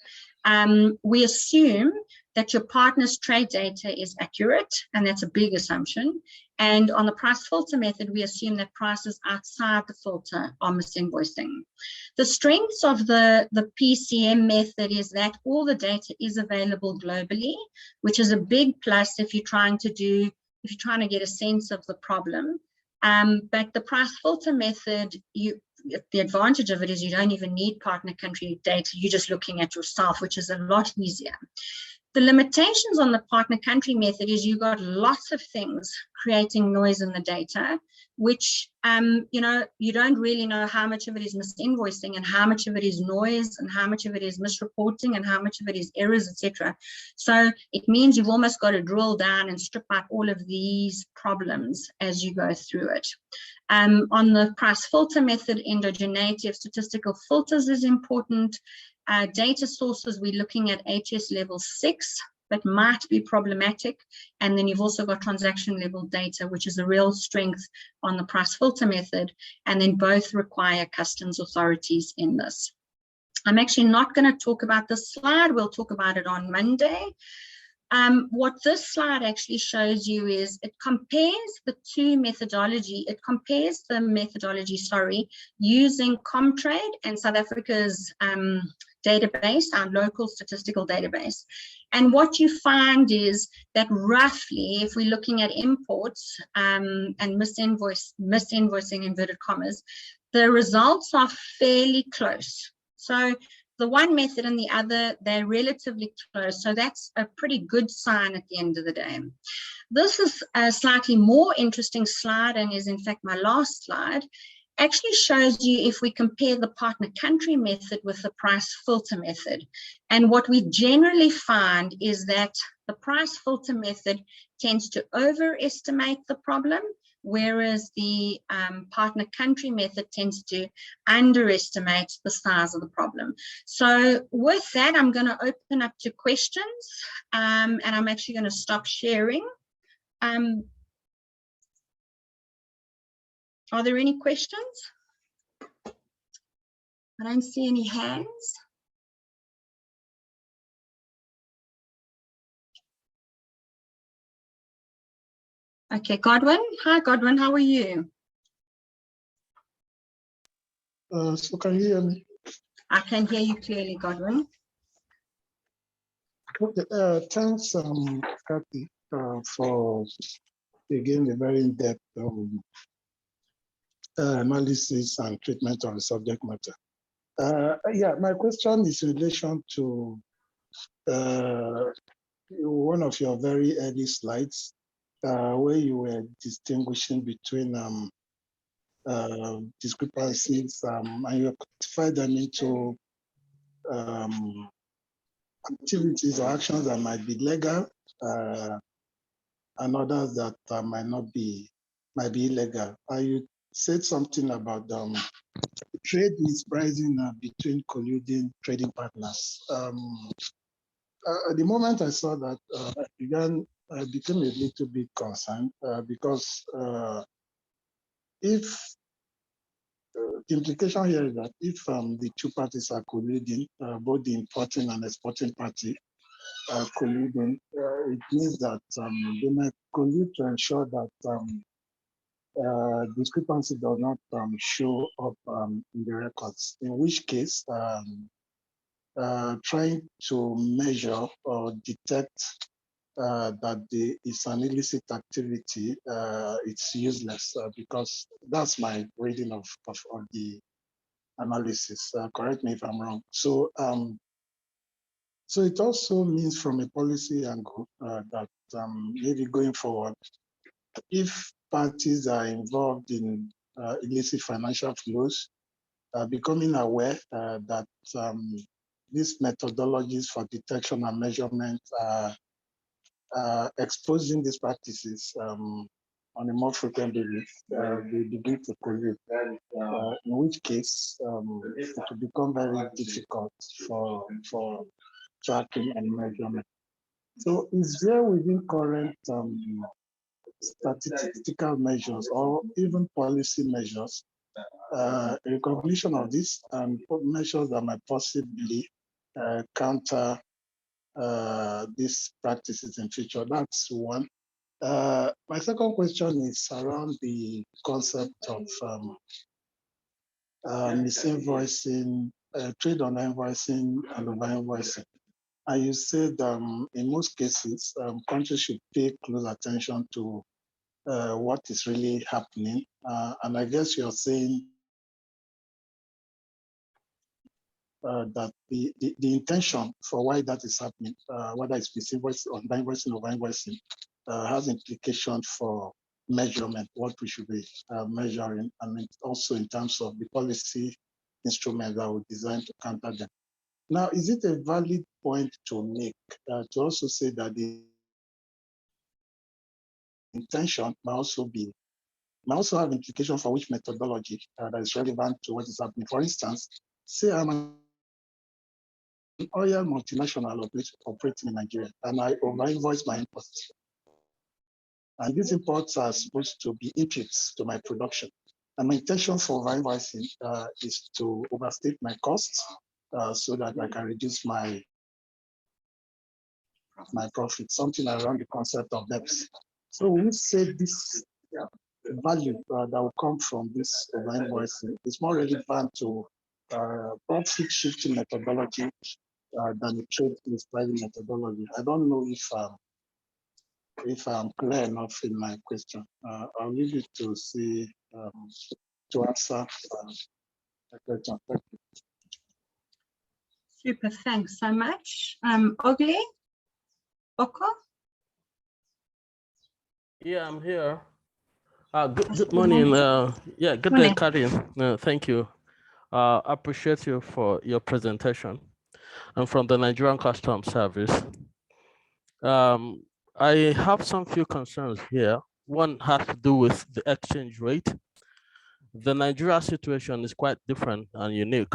We assume that your partner's trade data is accurate, and that's a big assumption. And on the price filter method, we assume that prices outside the filter are misinvoicing. The strengths of the PCM method is that all the data is available globally, which is a big plus if you're trying to get a sense of the problem. But the price filter method, the advantage of it is you don't even need partner country data. You're just looking at yourself, which is a lot easier. The limitations on the partner country method is you've got lots of things creating noise in the data. which, you know, you don't really know how much of it is misinvoicing and how much of it is noise and how much of it is misreporting and how much of it is errors, etc. So it means you've almost got to drill down and strip out all of these problems as you go through it. On the price filter method, endogeneity of statistical filters is important. Data sources, we're looking at HS level 6. That might be problematic. And then you've also got transaction level data, which is a real strength on the price filter method. And then both require customs authorities in this. I'm actually not going to talk about this slide. We'll talk about it on Monday. What this slide actually shows you is it compares the two methodology. It compares the methodology, using Comtrade and South Africa's database, our local statistical database. And what you find is that roughly, if we're looking at imports and misinvoicing inverted commas, the results are fairly close. So the one method and the other, they're relatively close. So that's a pretty good sign at the end of the day. This is a slightly more interesting slide and is in fact my last slide. Actually shows you if we compare the partner country method with the price filter method. And what we generally find is that the price filter method tends to overestimate the problem, whereas the partner country method tends to underestimate the size of the problem. So with that, I'm going to open up to questions, and I'm actually going to stop sharing. Are there any questions? I don't see any hands. Okay, Godwin. Hi, Godwin. How are you? So can you hear me? I can hear you clearly, Godwin. Okay, thanks, Kathy, for again a very in-depth analysis and treatment of the subject matter. Yeah, my question is in relation to one of your very early slides, where you were distinguishing between discrepancies, and you classified them into activities or actions that might be legal, and others that might be illegal. You said something about trade mispricing between colluding trading partners. At the moment I saw that, I became a little bit concerned because if the implication here is that if the two parties are colluding, both the importing and exporting party are colluding, it means that they might collude to ensure that discrepancy does not show up in the records, in which case trying to measure or detect that it's an illicit activity, it's useless because that's my reading of the analysis. Correct me if I'm wrong. So, so it also means from a policy angle that maybe going forward, if parties are involved in illicit financial flows, becoming aware that these methodologies for detection and measurement are exposing these practices on a more frequent basis, they begin to collude, in which case it will become very difficult for tracking and measurement. So is there within current statistical measures or even policy measures recognition of this and measures that might possibly counter these practices in future? That's one. My second question is around the concept of misinvoicing, trade on invoicing and over-invoicing. And you said in most cases, countries should pay close attention to what is really happening. And I guess you're saying that the intention for why that is happening, whether it's misinvoicing or invoicing or over-invoicing, has implications for measurement, what we should be measuring, and also in terms of the policy instruments that we designed to counter them. Now, is it a valid point to make to also say that the intention might also have implication for which methodology that is relevant to what is happening? For instance, say I'm an oil multinational operating in Nigeria, and I over-invoice my imports. And these imports are supposed to be inputs to my production. And my intention for over-invoicing is to overstate my costs so that I can reduce my profit, something around the concept of debts. So we say this value that will come from this over-invoicing is more relevant to profit shifting methodology than the trade prescribing methodology. I don't know if I'm clear enough in my question. I'll leave you to see to answer the question. Thank you. Super, thanks so much. Ogli? Oko? Yeah, I'm here. Good morning. Yeah, good day, Karin. Thank you. Appreciate you for your presentation. I'm from the Nigerian Customs Service. I have some few concerns here. One has to do with the exchange rate. The Nigeria situation is quite different and unique.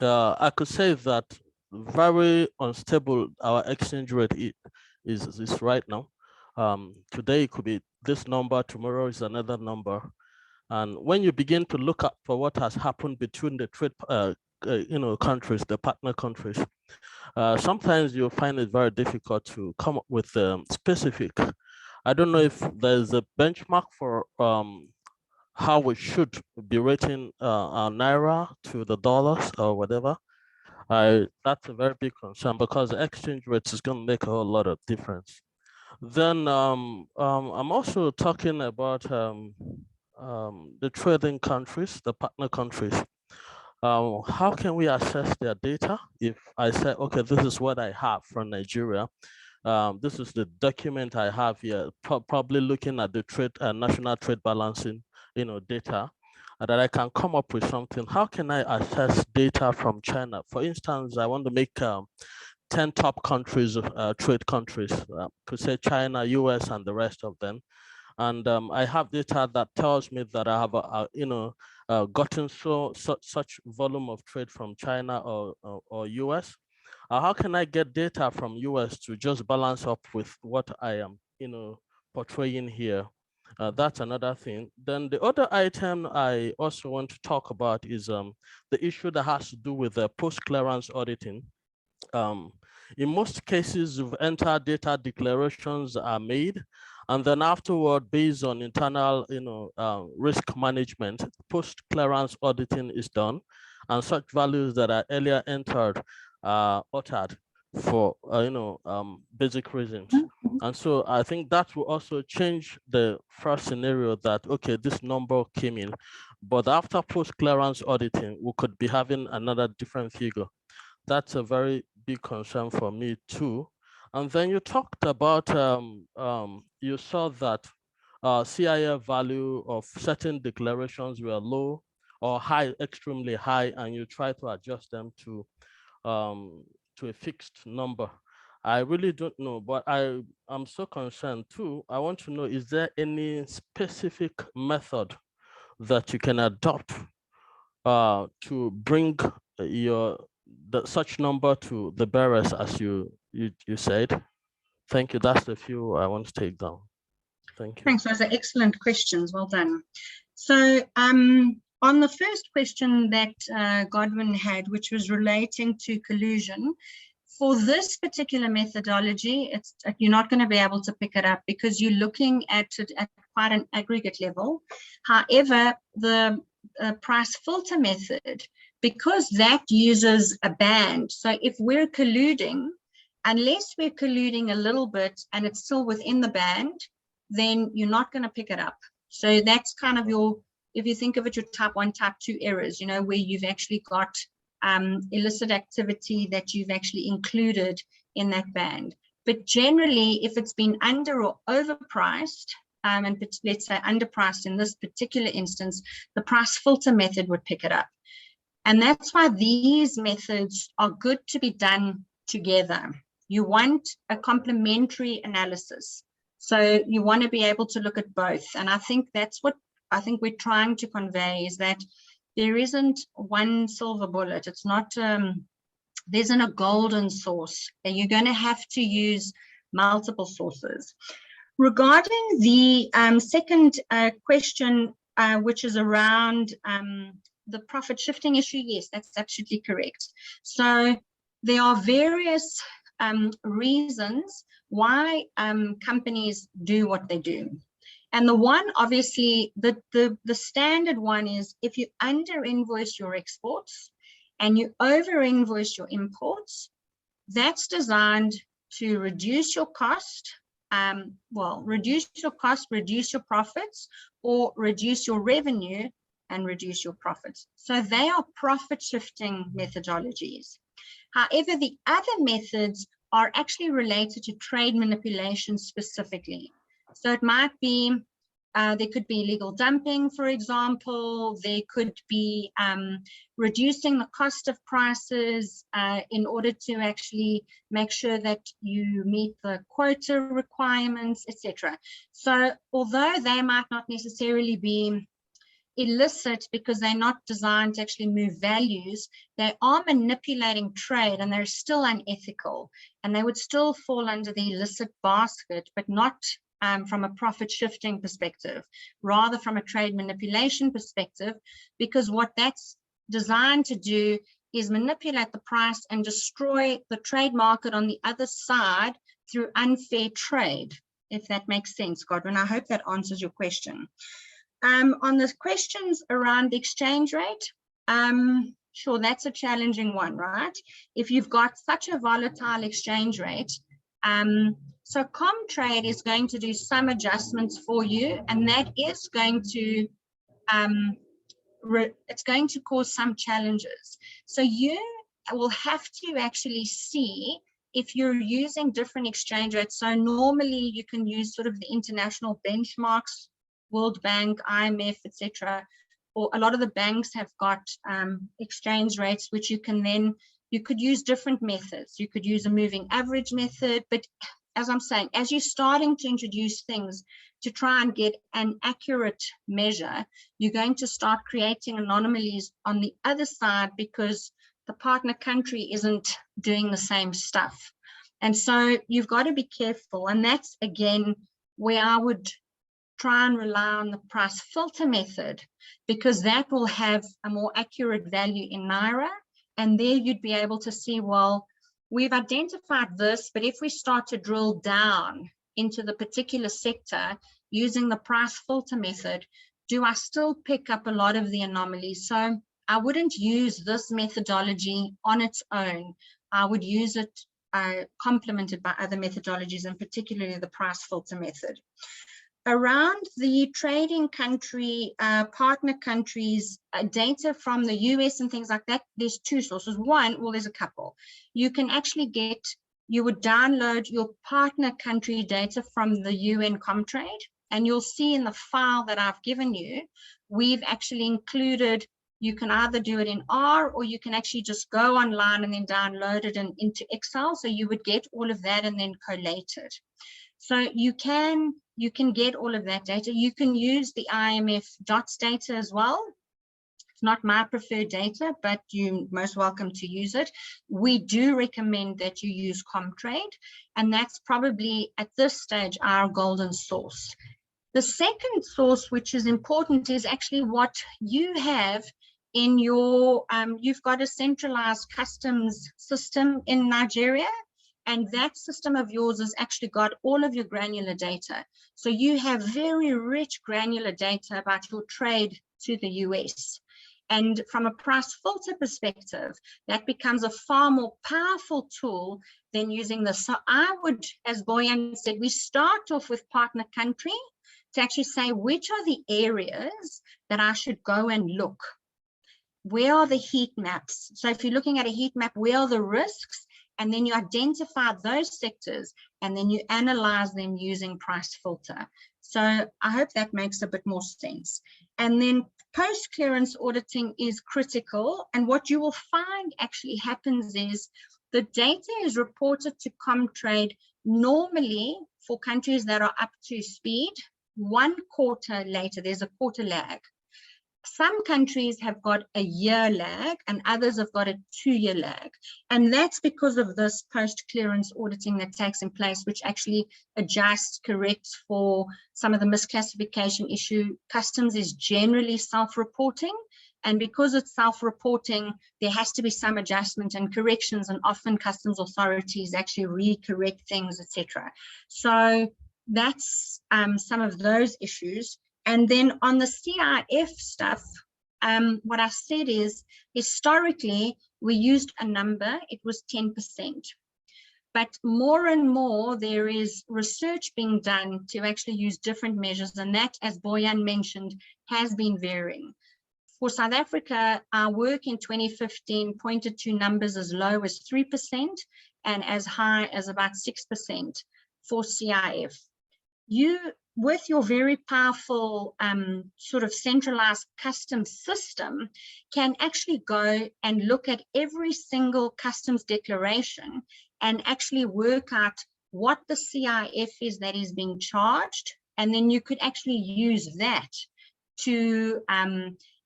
I could say that very unstable our exchange rate is right now. Today it could be this number, tomorrow is another number. And when you begin to look up for what has happened between the trade countries, the partner countries, sometimes you'll find it very difficult to come up with specific. I don't know if there's a benchmark for how we should be rating our naira to the dollars or whatever. That's a very big concern because the exchange rates is going to make a whole lot of difference. Then I'm also talking about the trading countries, the partner countries. How can we assess their data? If I say, okay, this is what I have from Nigeria, this is the document I have here, probably looking at the trade national trade balancing, data, that I can come up with something. How can I assess data from China? For instance, I want to make 10 top countries, trade countries, could say China, US, and the rest of them. And I have data that tells me that I have, gotten such volume of trade from China or US. How can I get data from US to just balance up with what I am, portraying here? That's another thing. Then the other item I also want to talk about is the issue that has to do with post-clearance auditing. In most cases, you've entered data declarations are made, and then afterward, based on internal, risk management, post-clearance auditing is done, and such values that are earlier entered are altered for, basic reasons. And so I think that will also change the first scenario that, okay, this number came in, but after post-clearance auditing, we could be having another different figure. That's a very big concern for me too. And then you talked about, you saw that CIF value of certain declarations were low or high, extremely high, and you try to adjust them to a fixed number. I really don't know, but I'm so concerned too. I want to know, is there any specific method that you can adopt to bring such number to the bearers as you said? Thank you. That's the few I want to take down. Thank you. Thanks. Those are excellent questions. Well done. So on the first question that Godwin had, which was relating to collusion, for this particular methodology, you're not going to be able to pick it up because you're looking at it at quite an aggregate level. However, the price filter method, because that uses a band, so if we're colluding, unless we're colluding a little bit and it's still within the band, then you're not going to pick it up. So that's kind of your, if you think of it, your type 1, type 2 errors, where you've actually got illicit activity that you've actually included in that band. But generally, if it's been under or overpriced, and let's say underpriced in this particular instance, the price filter method would pick it up. And that's why these methods are good to be done together. You want a complementary analysis. So you want to be able to look at both. And I think that's what I think we're trying to convey, is that there isn't one silver bullet. It's not, there isn't a golden source. You're going to have to use multiple sources. Regarding the second question, which is around the profit shifting issue, yes, that's absolutely correct. So there are various reasons why companies do what they do. And the one, obviously, the standard one is if you under invoice your exports and you over invoice your imports, that's designed to reduce your cost, reduce your cost, reduce your profits, or reduce your revenue and reduce your profits. So they are profit shifting methodologies. However, the other methods are actually related to trade manipulation specifically. So it might be, there could be illegal dumping, for example. There could be reducing the cost of prices in order to actually make sure that you meet the quota requirements, etc. So although they might not necessarily be illicit because they're not designed to actually move values, they are manipulating trade and they're still unethical, and they would still fall under the illicit basket, but not from a profit shifting perspective, rather from a trade manipulation perspective, because what that's designed to do is manipulate the price and destroy the trade market on the other side through unfair trade, if that makes sense, Godwin. I hope that answers your question. On the questions around the exchange rate, sure, that's a challenging one, right? If you've got such a volatile exchange rate, so Comtrade is going to do some adjustments for you, and that is going to, it's going to cause some challenges. So you will have to actually see if you're using different exchange rates. So normally you can use sort of the international benchmarks, World Bank, IMF, etc. Or a lot of the banks have got exchange rates, which you can then, you could use different methods. You could use a moving average method, but as I'm saying, as you're starting to introduce things to try and get an accurate measure, you're going to start creating anomalies on the other side because the partner country isn't doing the same stuff. And so you've got to be careful. And that's, again, where I would try and rely on the price filter method, because that will have a more accurate value in Naira. And there you'd be able to see, well, we've identified this, but if we start to drill down into the particular sector using the price filter method, do I still pick up a lot of the anomalies? So I wouldn't use this methodology on its own. I would use it complemented by other methodologies, and particularly the price filter method. Around the trading country, partner countries, data from the US and things like that, there's two sources. One, well, there's a couple. You can actually get, you would download your partner country data from the UN Comtrade, and you'll see in the file that I've given you, we've actually included, you can either do it in R or you can actually just go online and then download it into Excel. So you would get all of that and then collate it. So you can get all of that data. You can use the IMF DOTS data as well. It's not my preferred data, but you're most welcome to use it. We do recommend that you use Comtrade, and that's probably at this stage our golden source. The second source, which is important, is actually what you have in your, you've got a centralized customs system in Nigeria. And that system of yours has actually got all of your granular data. So you have very rich granular data about your trade to the US. And from a price filter perspective, that becomes a far more powerful tool than using this. So I would, as Boyan said, we start off with partner country to actually say, which are the areas that I should go and look? Where are the heat maps? So if you're looking at a heat map, where are the risks? And then you identify those sectors and then you analyze them using price filter. So I hope that makes a bit more sense. And then post-clearance auditing is critical. And what you will find actually happens is the data is reported to Comtrade normally for countries that are up to speed 1 quarter later. There's a quarter lag. Some countries have got a year lag and others have got a 2-year lag. And that's because of this post-clearance auditing that takes in place, which actually adjusts, corrects for some of the misclassification issue. Customs is generally self-reporting. And because it's self-reporting, there has to be some adjustment and corrections, and often customs authorities actually re-correct things, etc. So that's some of those issues. And then on the CIF stuff, what I said is historically we used a number, it was 10%. But more and more there is research being done to actually use different measures, and that, as Boyan mentioned, has been varying. For South Africa, our work in 2015 pointed to numbers as low as 3% and as high as about 6% for CIF. You, with your very powerful sort of centralized customs system, can actually go and look at every single customs declaration and actually work out what the CIF is that is being charged. And then you could actually use that to,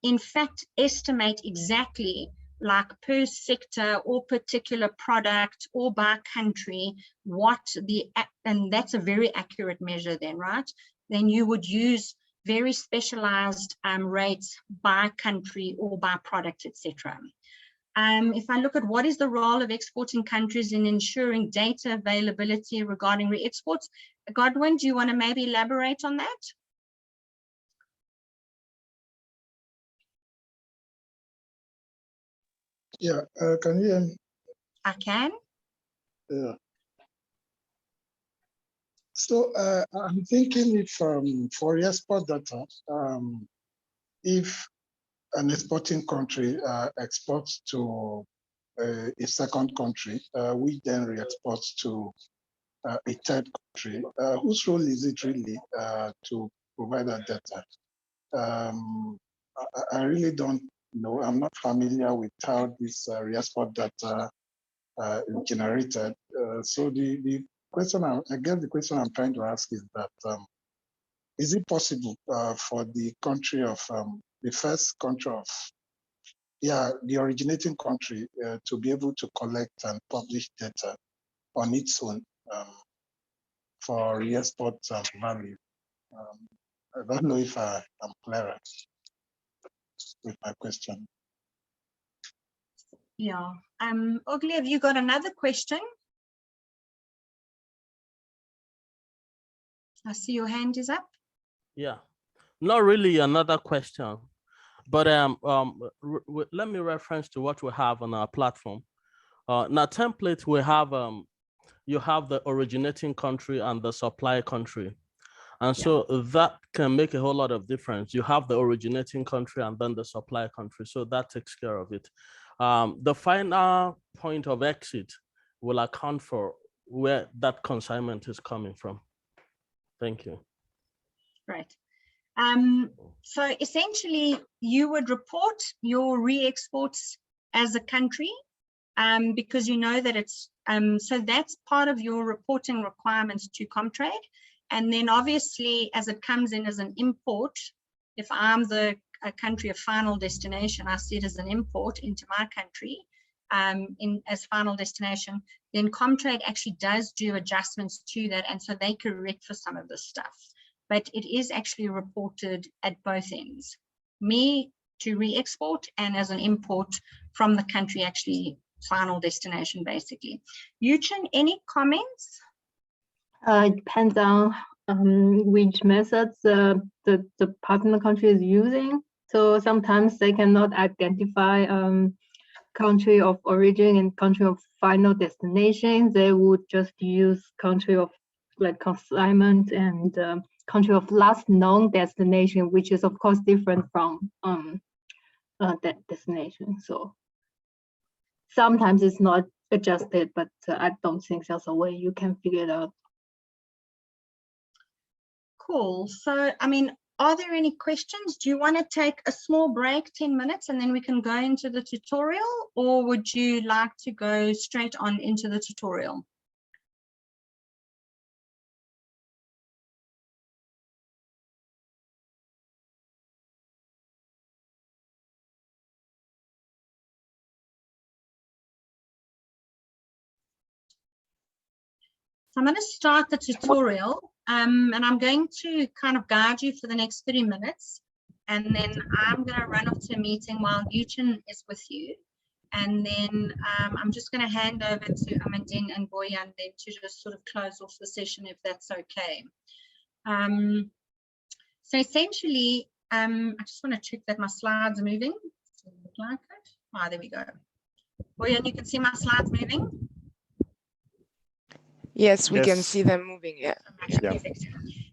in fact, estimate exactly, like per sector or particular product or by country, what the, and that's a very accurate measure then, right? Then you would use very specialized rates by country or by product, etc. If I look at what is the role of exporting countries in ensuring data availability regarding re-exports, Godwin, do you want to maybe elaborate on that? Yeah, can you hear me? I can. Yeah. So I'm thinking if for export data, if an exporting country exports to a second country, which then re-exports to a third country, whose role is it really to provide that data? I really don't know. I'm not familiar with how this re-export data is generated. So the question, I guess the question I'm trying to ask is that, is it possible for the country of, the first country of, the originating country to be able to collect and publish data on its own for re-export value? I don't know if I'm clear with my question. Yeah. Ogli, have you got another question? I see your hand is up. Yeah, not really another question, but let me reference to what we have on our platform. Now template, we have, you have the originating country and the supply country. And so that can make a whole lot of difference. You have the originating country and then the supply country. So that takes care of it. The final point of exit will account for where that consignment is coming from. Thank you. Right. So essentially, you would report your re-exports as a country because you know that it's, so that's part of your reporting requirements to Comtrade. And then obviously, as it comes in as an import, if I'm the country of final destination, I see it as an import into my country as final destination, then Comtrade actually does do adjustments to that. And so they correct for some of this stuff. But it is actually reported at both ends. Me to re-export and as an import from the country actually final destination, basically. Yuchen, any comments? It depends on which methods the partner country is using. So sometimes they cannot identify country of origin and country of final destination. They would just use country of like consignment and country of last known destination, which is of course different from that destination. So sometimes it's not adjusted, but I don't think there's a way you can figure it out. Cool. So, I mean, are there any questions? Do you want to take a small break, 10 minutes, and then we can go into the tutorial, or would you like to go straight on into the tutorial? So I'm going to start the tutorial, and I'm going to kind of guide you for the next 30 minutes. And then I'm going to run off to a meeting while Yuchen is with you. And then I'm just going to hand over to Amandine and Boyan then to just sort of close off the session, if that's okay. So essentially, I just want to check that my slides are moving. Does it look like it? Ah, there we go. Boyan, you can see my slides moving? Yes, we can see them moving. Yeah. Perfect.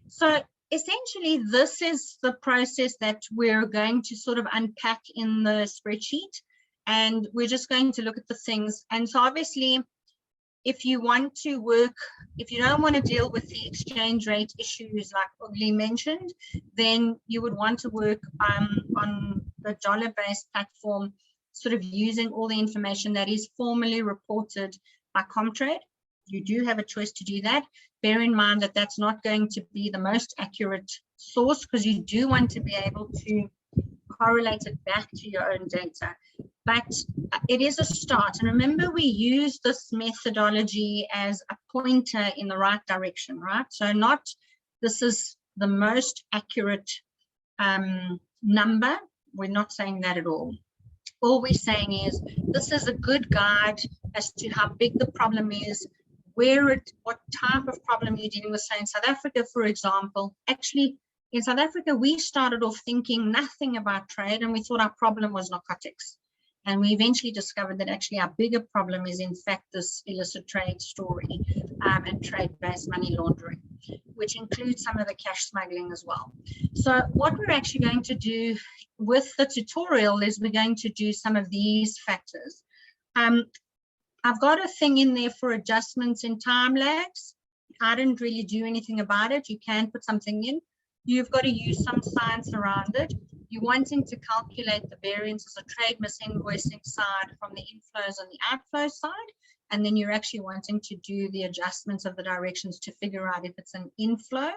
So essentially, this is the process that we're going to sort of unpack in the spreadsheet, and we're just going to look at the things. And so obviously, if you want to work, if you don't want to deal with the exchange rate issues like Ugly mentioned, then you would want to work on the dollar-based platform, sort of using all the information that is formally reported by Comtrade. You do have a choice to do that. Bear in mind that that's not going to be the most accurate source, because you do want to be able to correlate it back to your own data. But it is a start. And remember, we use this methodology as a pointer in the right direction, right? So not this is the most accurate number. We're not saying that at all. All we're saying is this is a good guide as to how big the problem is, what type of problem you're dealing with. So in South Africa, for example, actually in South Africa, we started off thinking nothing about trade, and we thought our problem was narcotics. And we eventually discovered that actually our bigger problem is in fact this illicit trade story and trade-based money laundering, which includes some of the cash smuggling as well. So what we're actually going to do with the tutorial is we're going to do some of these factors. I've got a thing in there for adjustments in time lags. I didn't really do anything about it. You can put something in. You've got to use some science around it. You're wanting to calculate the variances of trade misinvoicing side from the inflows and the outflow side. And then you're actually wanting to do the adjustments of the directions to figure out if it's an inflow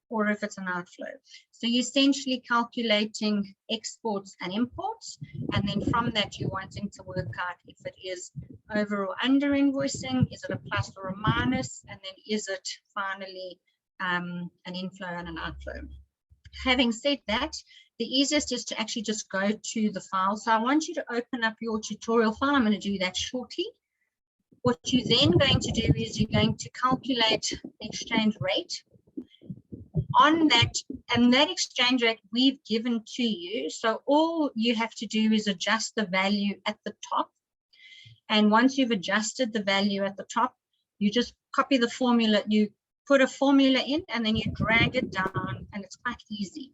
or if it's an outflow. So you're essentially calculating exports and imports, and then from that you're wanting to work out if it is over or under invoicing, is it a plus or a minus, and then is it finally an inflow and an outflow. Having said that, the easiest is to actually just go to the file. So I want you to open up your tutorial file. I'm going to do that shortly. What you're then going to do is you're going to calculate the exchange rate on that, and that exchange rate we've given to you. So all you have to do is adjust the value at the top. And once you've adjusted the value at the top, you just copy the formula, you put a formula in, and then you drag it down, and it's quite easy.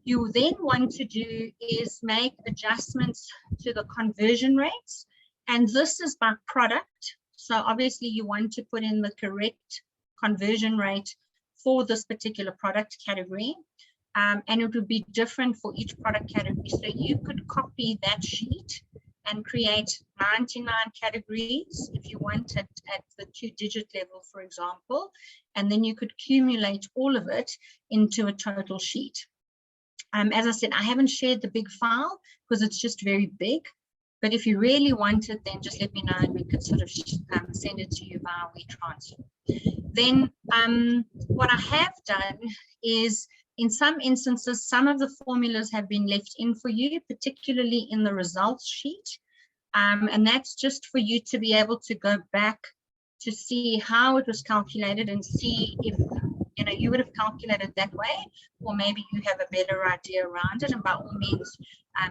You then want to do is make adjustments to the conversion rates, and this is by product. So obviously you want to put in the correct conversion rate for this particular product category, and it would be different for each product category. So you could copy that sheet and create 99 categories if you wanted at the 2-digit level, for example, and then you could accumulate all of it into a total sheet. As I said, I haven't shared the big file because it's just very big, but if you really want it, then just let me know and we could sort of send it to you via WeTransfer. Then what I have done is, in some instances, some of the formulas have been left in for you, particularly in the results sheet. And that's just for you to be able to go back to see how it was calculated and see if you would have calculated that way, or maybe you have a better idea around it. And by all means,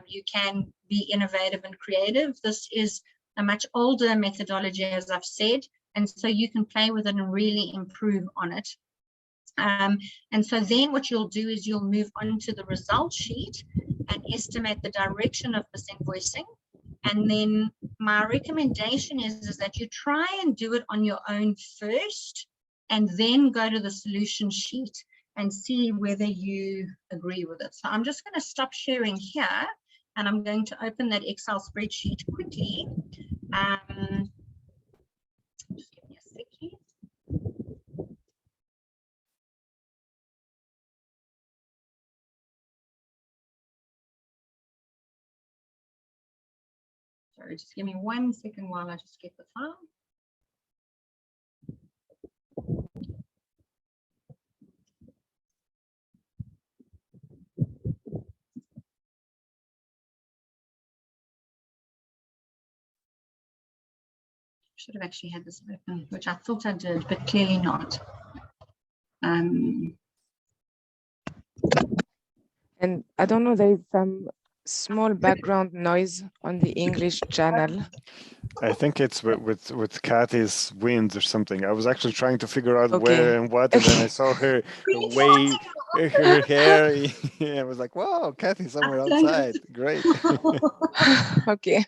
you can be innovative and creative. This is a much older methodology, as I've said, and so you can play with it and really improve on it. And so then what you'll do is you'll move on to the results sheet and estimate the direction of this invoicing. And then my recommendation is that you try and do it on your own first, and then go to the solution sheet and see whether you agree with it. So I'm just going to stop sharing here, and I'm going to open that Excel spreadsheet quickly. Just give me a second. Sorry, just give me 1 second while I just get the file. Should have actually had this open, which I thought I did, but clearly not. And I don't know, there is some small background noise on the English channel. I think it's with Kathy's winds or something. I was actually trying to figure out where and what, and then I saw her way, her hair. I was like, "Wow, Kathy's somewhere outside. Great." Okay.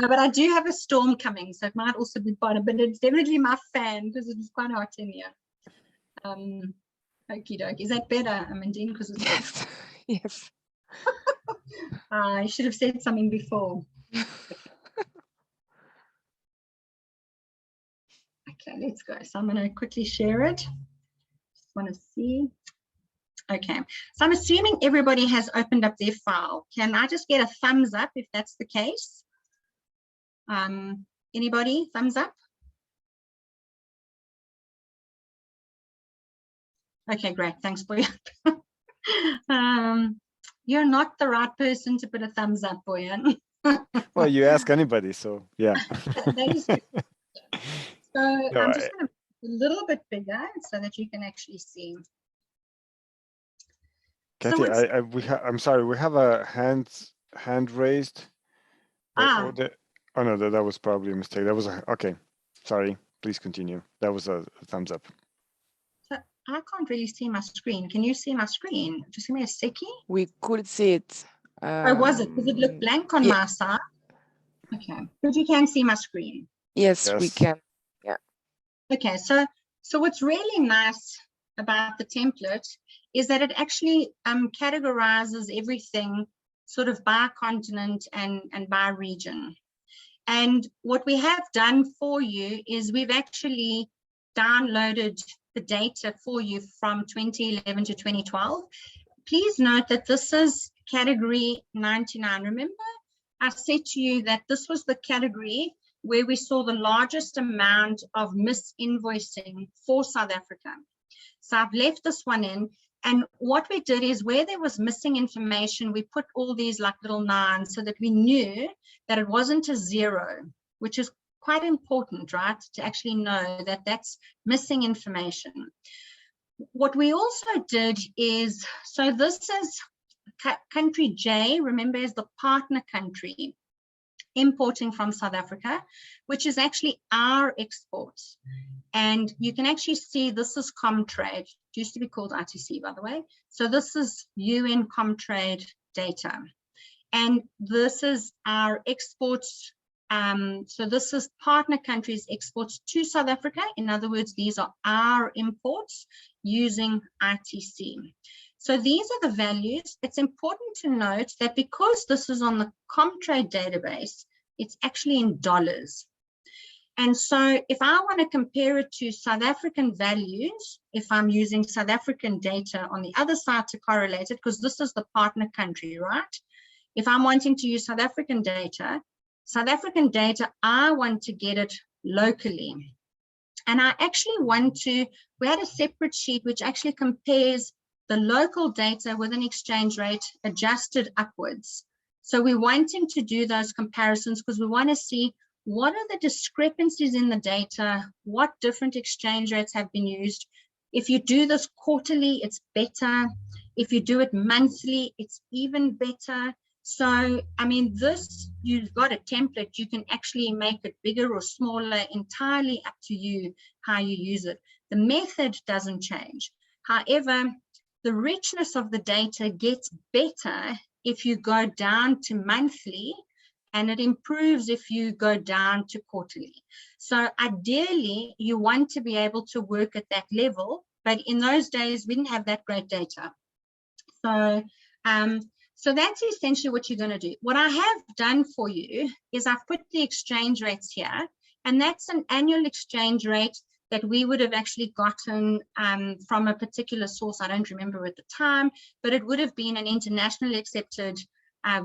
No, but I do have a storm coming, so it might also be part of, but it's definitely my fan because it's quite hot in here. Okie dokie. Is that better, Amandine? Because it's yes. Yes. I should have said something before. Okay, let's go. So I'm going to quickly share it. Just want to see. Okay, so I'm assuming everybody has opened up their file. Can I just get a thumbs up if that's the case? Anybody? Thumbs up? Okay, great. Thanks, Boyan. You're not the right person to put a thumbs up, Boyan. Well, you ask anybody, so yeah. That is good. So no, I'm just going to a little bit bigger so that you can actually see. Kathy, I'm sorry, we have a hand raised. Oh no, that was probably a mistake. That was okay. Sorry, please continue. That was a thumbs up. So I can't really see my screen. Can you see my screen? Just give me a second. We could see it. Oh, was it? Does it look blank on my side? Okay, but you can see my screen. Yes, we can. Yeah. Okay, so what's really nice about the template is that it actually categorizes everything sort of by continent and by region. And what we have done for you is we've actually downloaded the data for you from 2011 to 2012. Please note that this is category 99. Remember, I said to you that this was the category where we saw the largest amount of misinvoicing for South Africa. So I've left this one in. And what we did is where there was missing information, we put all these like little 9s so that we knew that it wasn't a 0, which is quite important, right? To actually know that that's missing information. What we also did is, so this is country J, remember, is the partner country importing from South Africa, which is actually our exports. And you can actually see this is Comtrade. It used to be called ITC, by the way. So this is UN Comtrade data. And this is our exports. So this is partner countries' exports to South Africa. In other words, these are our imports using ITC. So these are the values. It's important to note that because this is on the Comtrade database, it's actually in dollars. And so if I want to compare it to South African values, if I'm using South African data on the other side to correlate it, because this is the partner country, right? If I'm wanting to use South African data, I want to get it locally. And I actually want to, we had a separate sheet which actually compares the local data with an exchange rate adjusted upwards. So we're wanting to do those comparisons because we want to see what are the discrepancies in the data, what different exchange rates have been used. If you do this quarterly, it's better. If you do it monthly, it's even better. So, I mean, this, you've got a template, you can actually make it bigger or smaller, entirely up to you how you use it. The method doesn't change. However, the richness of the data gets better if you go down to monthly, and it improves if you go down to quarterly. So ideally, you want to be able to work at that level, But in those days, we didn't have that great data. So, so that's essentially what you're going to do. What I have done for you is I've put the exchange rates here, and that's an annual exchange rate that we would have actually gotten from a particular source. I don't remember at the time, but it would have been an internationally accepted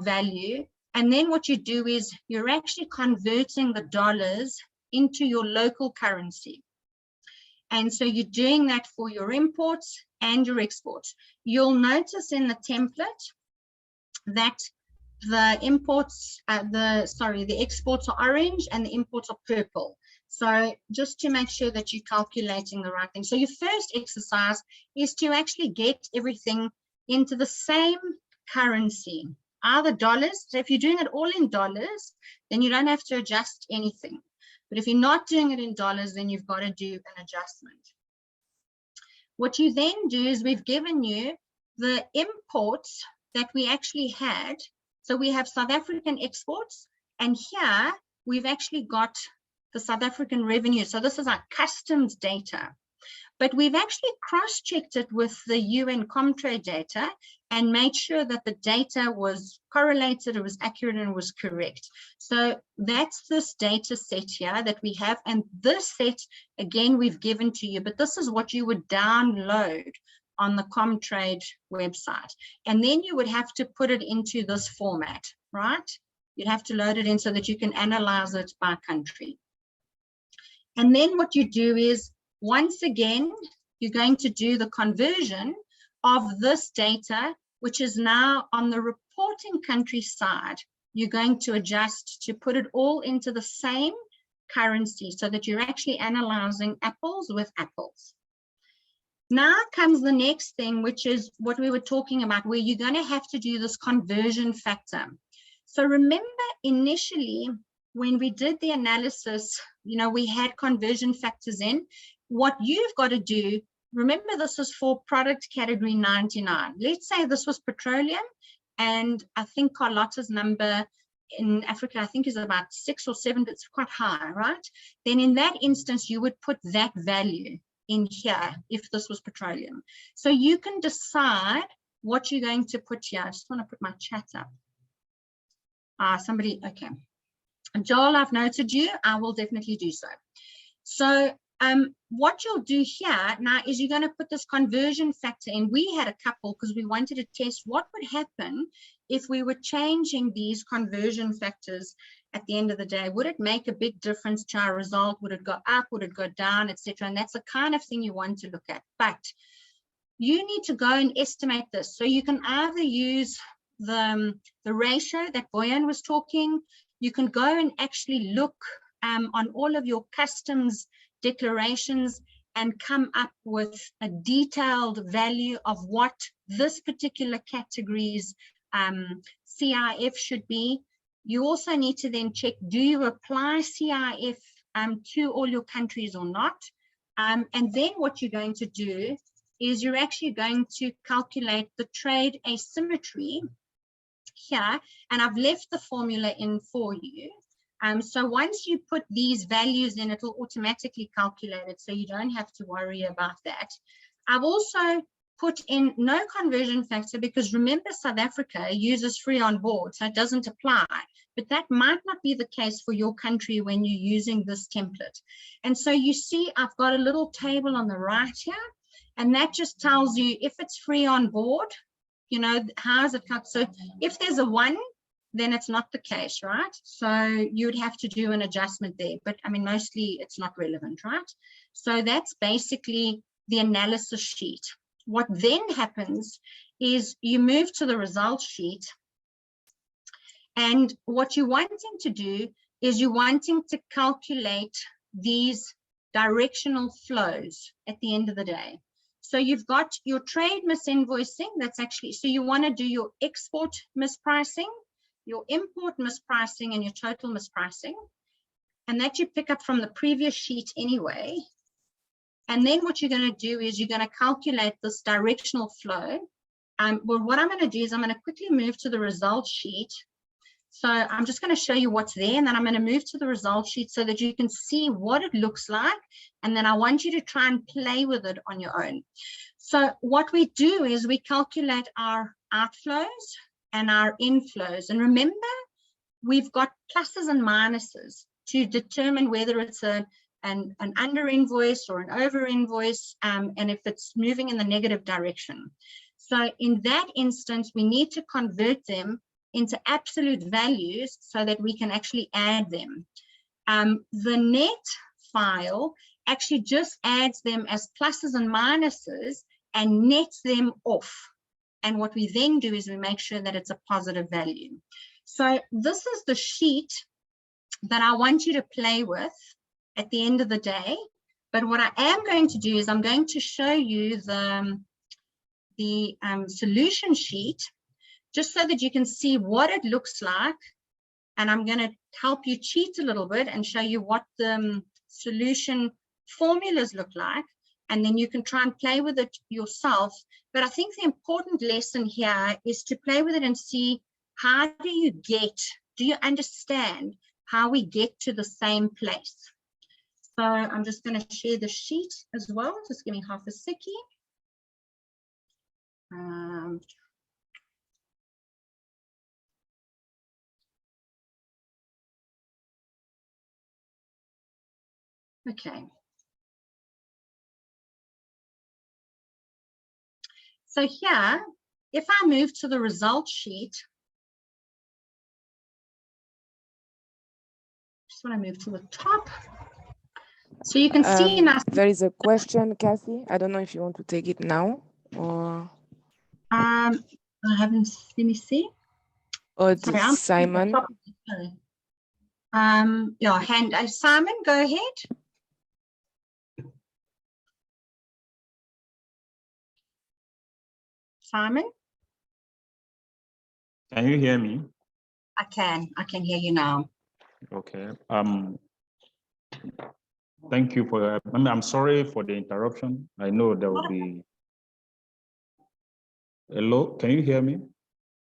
value. And then what you do is you're actually converting the dollars into your local currency. And so you're doing that for your imports and your exports. You'll notice in the template that the imports, the exports are orange and the imports are purple. So just to make sure that you're calculating the right thing. So your first exercise is to actually get everything into the same currency, either dollars. So if you're doing it all in dollars, then you don't have to adjust anything. But if you're not doing it in dollars, then you've got to do an adjustment. What you then do is we've given you the imports that we actually had. So we have South African exports, and here we've actually got the South African revenue. So this is our customs data. But we've actually cross-checked it with the UN Comtrade data and made sure that the data was correlated, it was accurate, and it was correct. So that's this data set here that we have. And this set, again, we've given to you, but this is what you would download on the Comtrade website. And then you would have to put it into this format, right? You'd have to load it in so that you can analyze it by country. And then what you do is, once again, you're going to do the conversion of this data, which is now on the reporting country side. You're going to adjust to put it all into the same currency so that you're actually analyzing apples with apples. Now comes the next thing, which is what we were talking about, where you're going to have to do this conversion factor. So remember, initially, when we did the analysis, you know, we had conversion factors in. What you've got to do, remember, this is for product category 99. Let's say this was petroleum, and I think Carlotta's number in Africa, I think, is about 6 or 7, but it's quite high, right? Then in that instance, you would put that value in here if this was petroleum. So you can decide what you're going to put here. I just want to put my chat up. Somebody, okay. Joel, I've noted you. I will definitely do so. So what you'll do here now is you're going to put this conversion factor in. We had a couple because we wanted to test what would happen if we were changing these conversion factors at the end of the day. Would it make a big difference to our result? Would it go up? Would it go down, etc.? And that's the kind of thing you want to look at. But you need to go and estimate this. So you can either use the ratio that Boyan was talking. You can go and actually look on all of your customs declarations and come up with a detailed value of what this particular category's CIF should be. You also need to then check, do you apply CIF to all your countries or not? And then what you're going to do is you're actually going to calculate the trade asymmetry here, and I've left the formula in for you. So once you put these values in, it'll automatically calculate it, so you don't have to worry about that. I've also put in no conversion factor because remember, South Africa uses free on board, so it doesn't apply. But that might not be the case for your country when you're using this template. And so you see, I've got a little table on the right here, and that just tells you if it's free on board, you know, how is it cut? So if there's a 1, then it's not the case, right? So you would have to do an adjustment there, but I mean, mostly it's not relevant, right? So that's basically the analysis sheet. What then happens is you move to the results sheet, and what you're wanting to do is you're wanting to calculate these directional flows at the end of the day. So you've got your trade misinvoicing, that's actually, so you want to do your export mispricing, your import mispricing, and your total mispricing. And that you pick up from the previous sheet anyway. And then what you're going to do is you're going to calculate this directional flow. Well, what I'm going to do is I'm going to quickly move to the results sheet So I'm just going to show you what's there, and then I'm going to move to the result sheet so that you can see what it looks like. And then I want you to try and play with it on your own. So what we do is we calculate our outflows and our inflows. And remember, we've got pluses and minuses to determine whether it's an under invoice or an over invoice, and if it's moving in the negative direction. So in that instance, we need to convert them into absolute values so that we can actually add them. The net file actually just adds them as pluses and minuses and nets them off. And what we then do is we make sure that it's a positive value. So this is the sheet that I want you to play with at the end of the day. But what I am going to do is I'm going to show you the solution sheet, just so that you can see what it looks like. And I'm going to help you cheat a little bit and show you what the solution formulas look like. And then you can try and play with it yourself. But I think the important lesson here is to play with it and see, how do you understand how we get to the same place? So I'm just going to share the sheet as well. Just give me half a second. Okay. So here, if I move to the result sheet, just want to move to the top. So you can see in us. There is a question, Kathy. I don't know if you want to take it now or. I haven't. Let me see. Or sorry, Simon. Yeah, Simon, go ahead. Simon? Can you hear me? I can hear you now. Okay. Thank you for, I'm sorry for the interruption. I know there will be. Hello, can you hear me?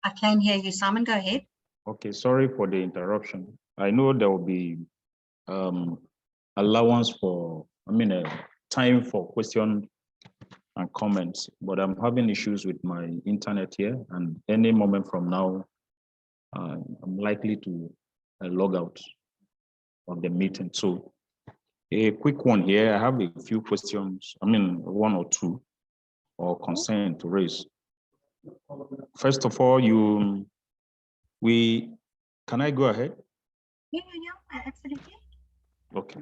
I can hear you, Simon, go ahead. Okay, sorry for the interruption. I know there will be allowance for, time for questions and comments, but I'm having issues with my internet here, and any moment from now, I'm likely to log out of the meeting. So a quick one here, I have a few questions, one or two, or concern to raise. First of all, can I go ahead? Yeah, absolutely. Okay.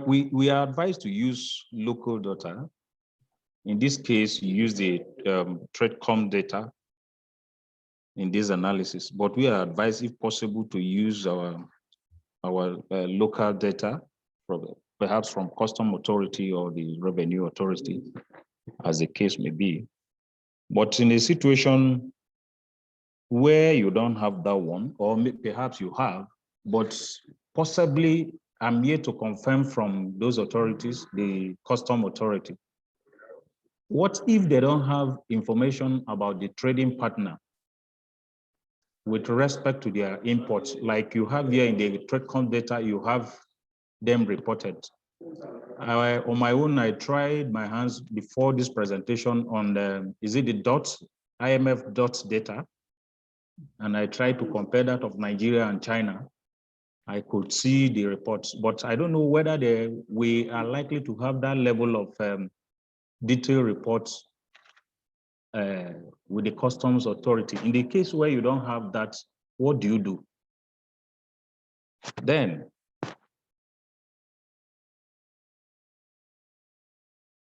We are advised to use local data. In this case, you use the TradeCom data in this analysis, but we are advised, if possible, to use our local data, perhaps from Custom Authority or the Revenue Authority, as the case may be. But in a situation where you don't have that one, or perhaps you have, but possibly I'm here to confirm from those authorities, the Custom Authority, what if they don't have information about the trading partner with respect to their imports? Like you have here in the TradeCom data, you have them reported. On my own, I tried my hands before this presentation on the, is it the IMF dots data? And I tried to compare that of Nigeria and China. I could see the reports, but I don't know whether we are likely to have that level of detailed reports with the Customs Authority. In the case where you don't have that, what do you do? Then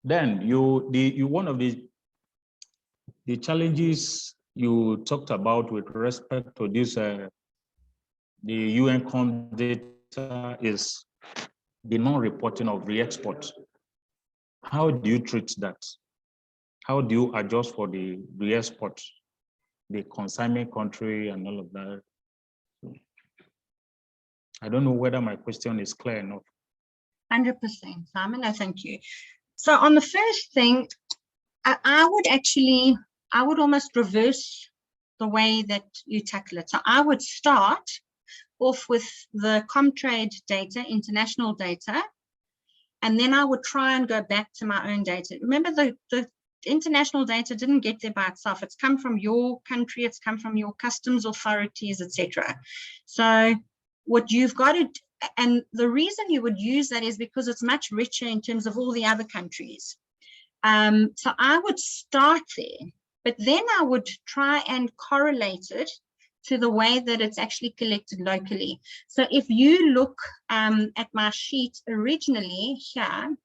one of the challenges you talked about with respect to this, the UNCTAD data, is the non-reporting of re-export. How do you treat that? How do you adjust for the re-export, the consignment country and all of that? I don't know whether my question is clear enough. 100%, Simon, I thank you. So on the first thing, I would almost reverse the way that you tackle it. So I would start off with the Comtrade data, international data, and then I would try and go back to my own data. Remember, the international data didn't get there by itself. It's come from your country, it's come from your customs authorities, etc. So what you've got to, and the reason you would use that is because it's much richer in terms of all the other countries. So I would start there, but then I would try and correlate it to the way that it's actually collected locally. So if you look at my sheet originally here,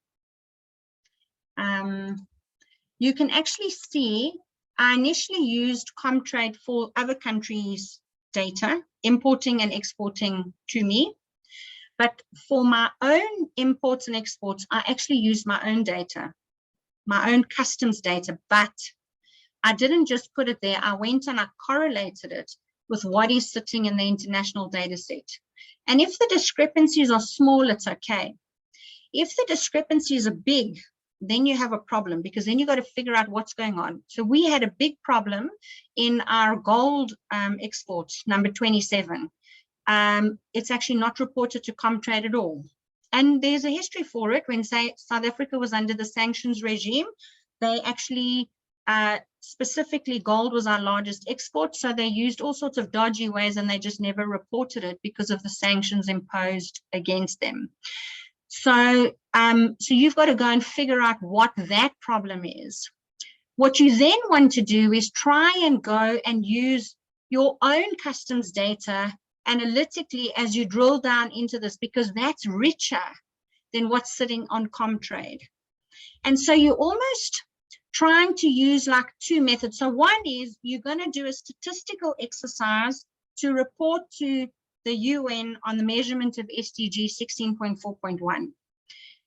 you can actually see I initially used Comtrade for other countries' data, importing and exporting to me. But for my own imports and exports, I actually used my own data, my own customs data, but I didn't just put it there. I went and I correlated it with what is sitting in the international data set. And if the discrepancies are small, it's okay. If the discrepancies are big, then you have a problem, because then you got to figure out what's going on. So we had a big problem in our gold exports, number 27. It's actually not reported to Comtrade at all. And there's a history for it. When, say, South Africa was under the sanctions regime, they actually, specifically gold was our largest export. So they used all sorts of dodgy ways and they just never reported it because of the sanctions imposed against them. So, so you've got to go and figure out what that problem is. What you then want to do is try and go and use your own customs data analytically as you drill down into this, because that's richer than what's sitting on Comtrade. And so you're almost trying to use like two methods. So one is you're going to do a statistical exercise to report to the UN on the measurement of SDG 16.4.1.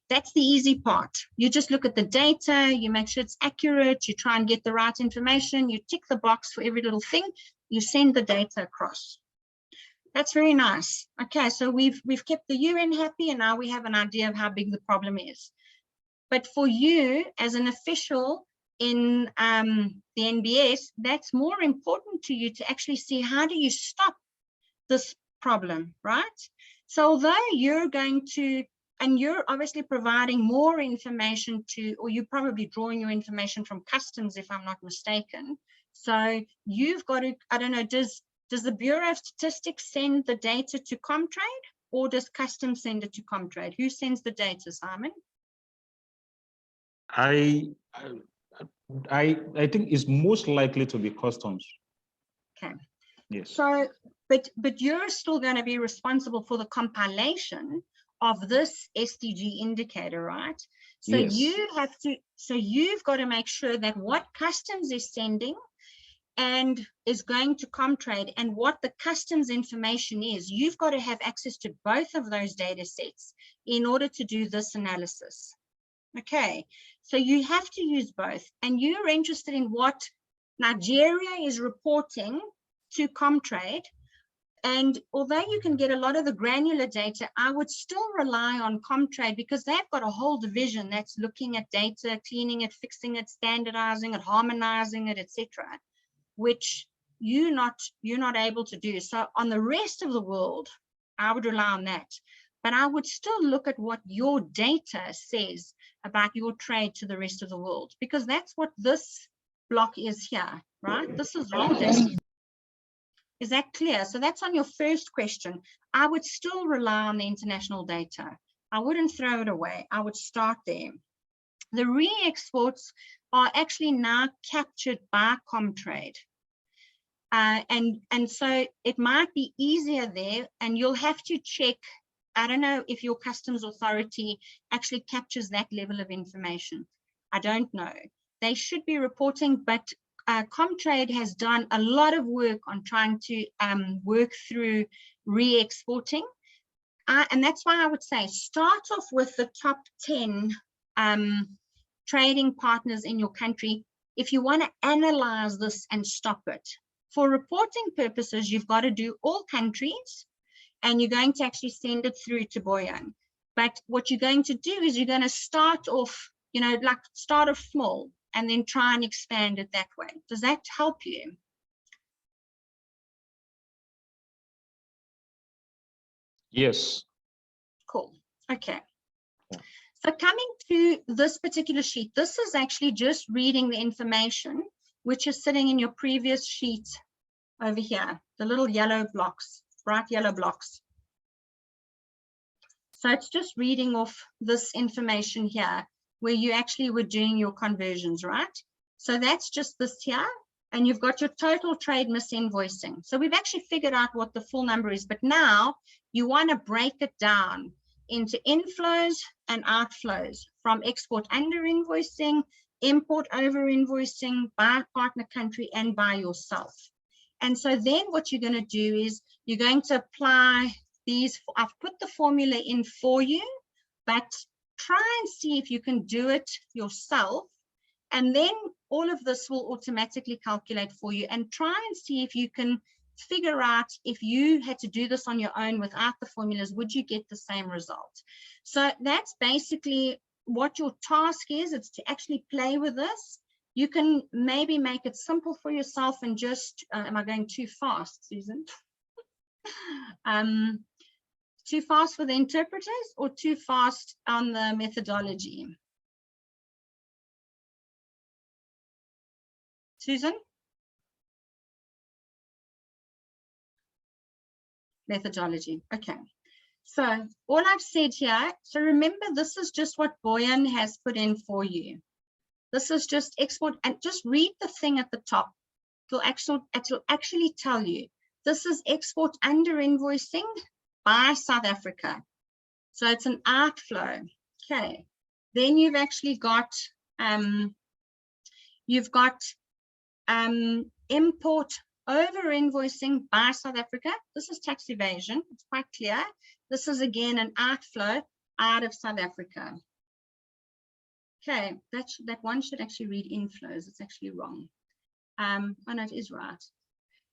That's the easy part. You just look at the data, you make sure it's accurate, you try and get the right information, you tick the box for every little thing, you send the data across. That's very nice. Okay, so we've kept the UN happy, and now we have an idea of how big the problem is. But for you as an official in the NBS, that's more important to you to actually see how do you stop this problem, right? So although you're going to, and you're obviously providing more information to, or you're probably drawing your information from customs, if I'm not mistaken. So you've got to, I don't know, does the Bureau of Statistics send the data to Comtrade, or does customs send it to Comtrade? Who sends the data, Simon? I think it's most likely to be customs. Okay. Yes. So, but you're still going to be responsible for the compilation of this SDG indicator, right? So yes. you have to, so you've got to make sure that what customs is sending and is going to Comtrade and what the customs information is, you've got to have access to both of those data sets in order to do this analysis. Okay, so you have to use both, and you're interested in what Nigeria is reporting to Comtrade. And although you can get a lot of the granular data, I would still rely on Comtrade, because they've got a whole division that's looking at data, cleaning it, fixing it, standardizing it, harmonizing it, etc., which you're not able to do. So on the rest of the world, I would rely on that. But I would still look at what your data says about your trade to the rest of the world, because that's what this block is here, right? This is raw data. Is that clear? So that's on your first question. I would still rely on the international data. I wouldn't throw it away. I would start there. The re-exports are actually now captured by Comtrade. And so it might be easier there, and you'll have to check. I don't know if your customs authority actually captures that level of information. I don't know. They should be reporting, but Comtrade has done a lot of work on trying to work through re-exporting. And that's why I would say start off with the top 10 trading partners in your country if you want to analyze this and stop it. For reporting purposes, you've got to do all countries, and you're going to actually send it through to Boyan. But what you're going to do is you're going to start off, you know, like start off small and then try and expand it that way. Does that help you? Yes. Cool. Okay. Yeah. So coming to this particular sheet, this is actually just reading the information which is sitting in your previous sheet over here, the little yellow blocks, bright yellow blocks. So it's just reading off this information here where you actually were doing your conversions, right? So that's just this here. And you've got your total trade misinvoicing. So we've actually figured out what the full number is, but now you want to break it down into inflows and outflows from export under invoicing, import over invoicing, by partner country, and by yourself. And so then what you're going to do is you're going to apply these. I've put the formula in for you, but try and see if you can do it yourself. And then all of this will automatically calculate for you, and try and see if you can figure out if you had to do this on your own without the formulas, would you get the same result? So that's basically what your task is. It's to actually play with this. You can maybe make it simple for yourself and just, am I going too fast, Susan? Too fast for the interpreters or too fast on the methodology? Susan? Methodology. Okay. So all I've said here, so remember, this is just what Boyan has put in for you. This is just export, and just read the thing at the top. It'll actually tell you. This is export under invoicing by South Africa. So it's an outflow. Okay. Then you've actually got, import over invoicing by South Africa. This is tax evasion. It's quite clear. This is again an outflow out of South Africa. Okay, that one should actually read inflows. It's actually wrong. Oh no, it is right.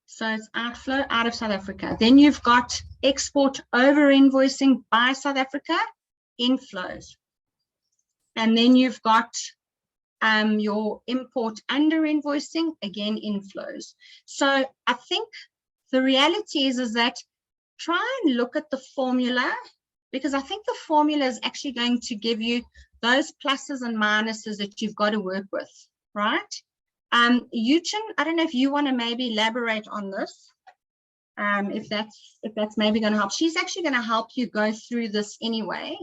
So it's outflow out of South Africa. Then you've got export over invoicing by South Africa, inflows. And then you've got your import under invoicing, again, inflows. So I think the reality is that try and look at the formula, because I think the formula is actually going to give you those pluses and minuses that you've got to work with, right? Yuchen, I don't know if you want to maybe elaborate on this, if that's maybe going to help. She's actually going to help you go through this anyway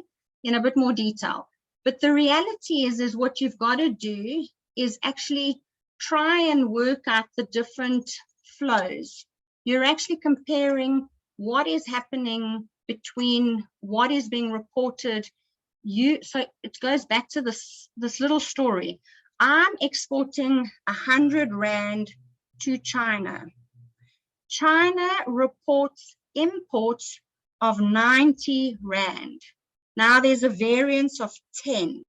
in a bit more detail. But the reality is what you've got to do is actually try and work out the different flows. You're actually comparing what is happening between what is being reported. So it goes back to this little story. I'm exporting 100 Rand to China. China reports imports of 90 Rand. Now there's a variance of 10.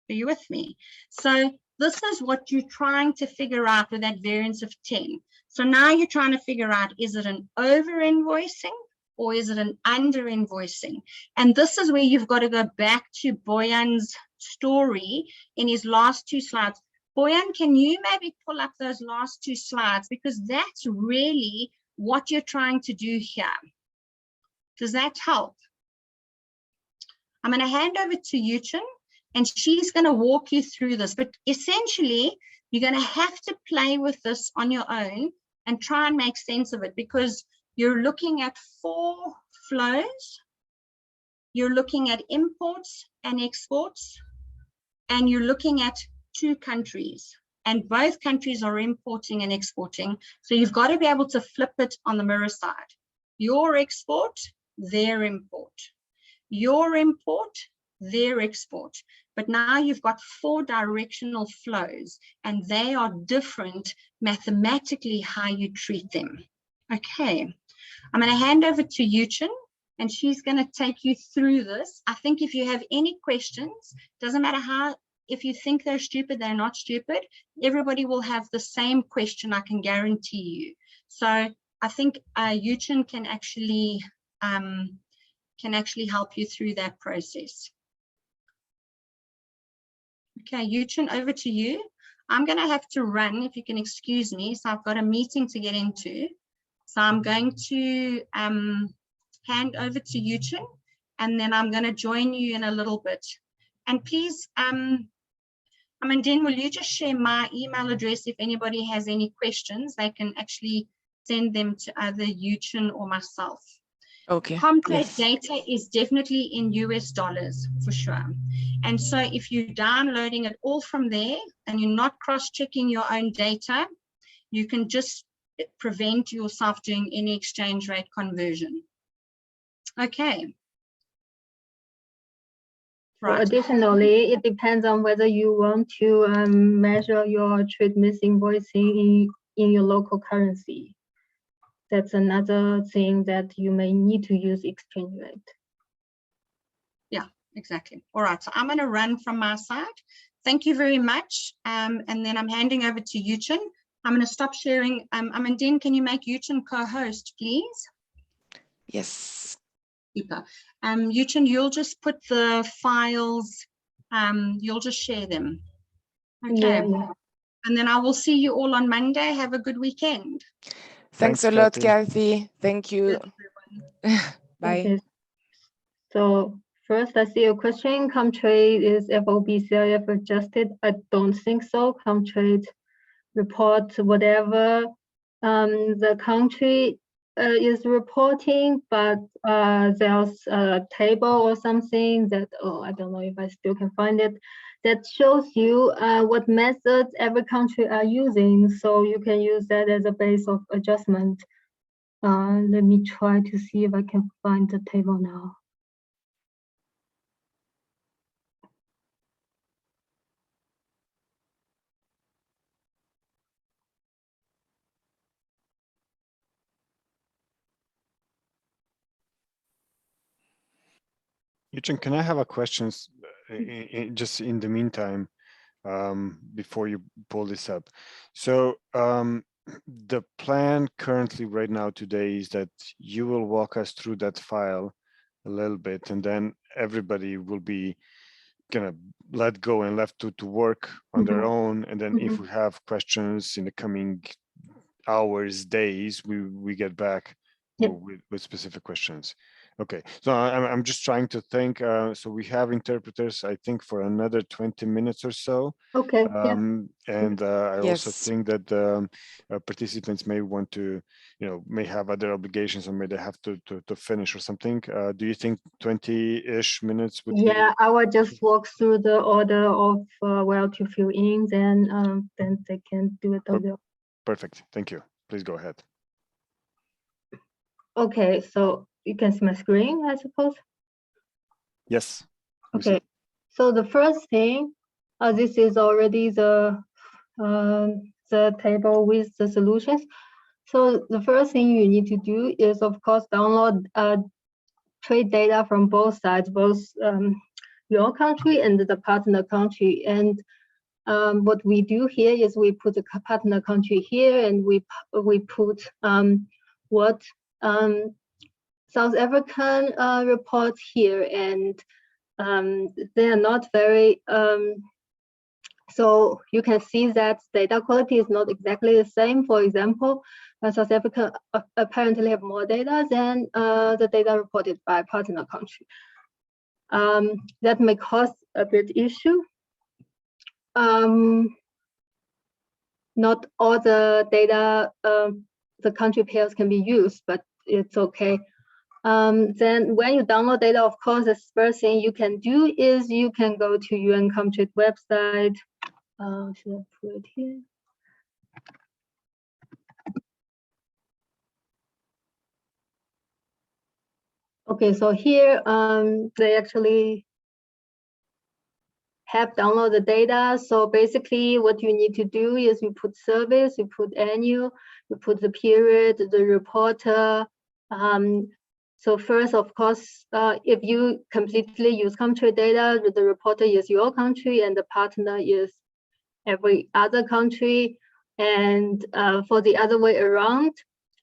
Are you with me? So this is what you're trying to figure out with that variance of 10. So now you're trying to figure out, is it an over invoicing or is it an under invoicing? And this is where you've got to go back to Boyan's story in his last two slides. Boyan, can you maybe pull up those last two slides? Because that's really what you're trying to do here. Does that help? I'm going to hand over to Yuchen, and she's going to walk you through this. But essentially, you're going to have to play with this on your own and try and make sense of it, because you're looking at 4 flows. You're looking at imports and exports, and you're looking at 2 countries. And both countries are importing and exporting. So you've got to be able to flip it on the mirror side. Your export, their import. Your import, their export. But now you've got 4 directional flows, and they are different mathematically how you treat them. Okay, I'm going to hand over to Yuchen, and she's going to take you through this. I think if you have any questions, doesn't matter how, if you think they're stupid, they're not stupid, everybody will have the same question, I can guarantee you. So I think Yuchen can actually help you through that process. Okay, Yuchen, over to you. I'm going to have to run, if you can excuse me. So I've got a meeting to get into. So I'm going to hand over to Yuchen, and then I'm going to join you in a little bit. And please, Amandine, will you just share my email address? If anybody has any questions, they can actually send them to either Yuchen or myself. Okay. Comtrade Yes. data is definitely in US dollars for sure. And so if you're downloading it all from there and you're not cross-checking your own data, you can just prevent yourself doing any exchange rate conversion. Okay. Right. Additionally, it depends on whether you want to measure your trade misinvoicing in your local currency. That's another thing that you may need to use exchange rate. Yeah, exactly. All right, so I'm going to run from my side. Thank you very much. And then I'm handing over to Yuchen. I'm going to stop sharing. Amandine, can you make Yuchen co-host, please? Yes. Super. Yuchen, you'll just put the files, you'll just share them. Okay. Yeah. And then I will see you all on Monday. Have a good weekend. Thanks a lot, Kathy. Thank you. Bye. Okay. So first, I see a question. Comtrade is FOB CIF adjusted? I don't think so. Comtrade report whatever the country is reporting, but there's a table or something that, I don't know if I still can find it, that shows you what methods every country are using. So you can use that as a base of adjustment. Let me try to see if I can find the table now. Yuchen, can I have a question just in the meantime, before you pull this up? So the plan currently right now today is that you will walk us through that file a little bit, and then everybody will be kind of let go and left to work on their own. And then if we have questions in the coming hours, days, we get back with specific questions. Okay, so I'm just trying to think. So we have interpreters, I think, for another 20 minutes or so. Okay. And I also think that participants may want to, may have other obligations or may they have to finish or something. Do you think 20-ish minutes would be? I will just walk through the order of where to fill in, then they can do it on their own. Perfect. Thank you. Please go ahead. Okay, so you can see my screen, I suppose. Yes. Okay, so the first thing, this is already the table with the solutions. So the first thing you need to do is, of course, download trade data from both sides, both your country and the partner country. And what we do here is we put the partner country here, and we put what South African reports here, and they are not very, so you can see that data quality is not exactly the same. For example, South Africa apparently have more data than the data reported by partner country. That may cause a bit issue. Not all the data, the country pairs can be used, but it's okay. Then when you download data, of course, the first thing you can do is you can go to UNCTAD website. Should I put it here? Okay, so here they actually have downloaded the data. So basically what you need to do is you put service, you put annual, you put the period, the reporter. So first, of course, if you completely use country data, the reporter is your country and the partner is every other country. And for the other way around,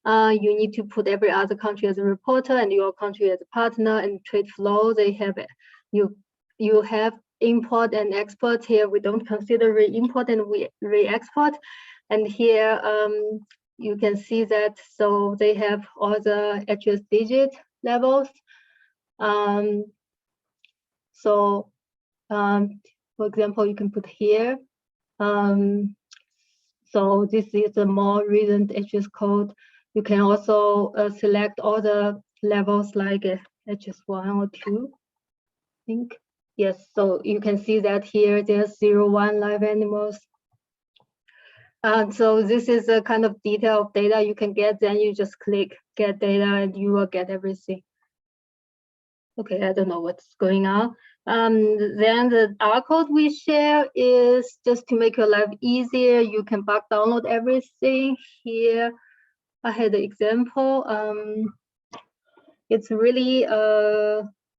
you need to put every other country as a reporter and your country as a partner. And trade flow, they have it. You have import and export. Here we don't consider re-import and re-export. And here you can see that, so they have all the address digit levels. So, for example, you can put here. So this is a more recent HS code. You can also select all the levels like HS1 or 2, I think. Yes, so you can see that here there's 0, 1 live animals. So this is a kind of detail of data you can get, then you just click get data and you will get everything. Okay, I don't know what's going on. Then the R code we share is just to make your life easier. You can bulk download everything. Here I had the example. It's really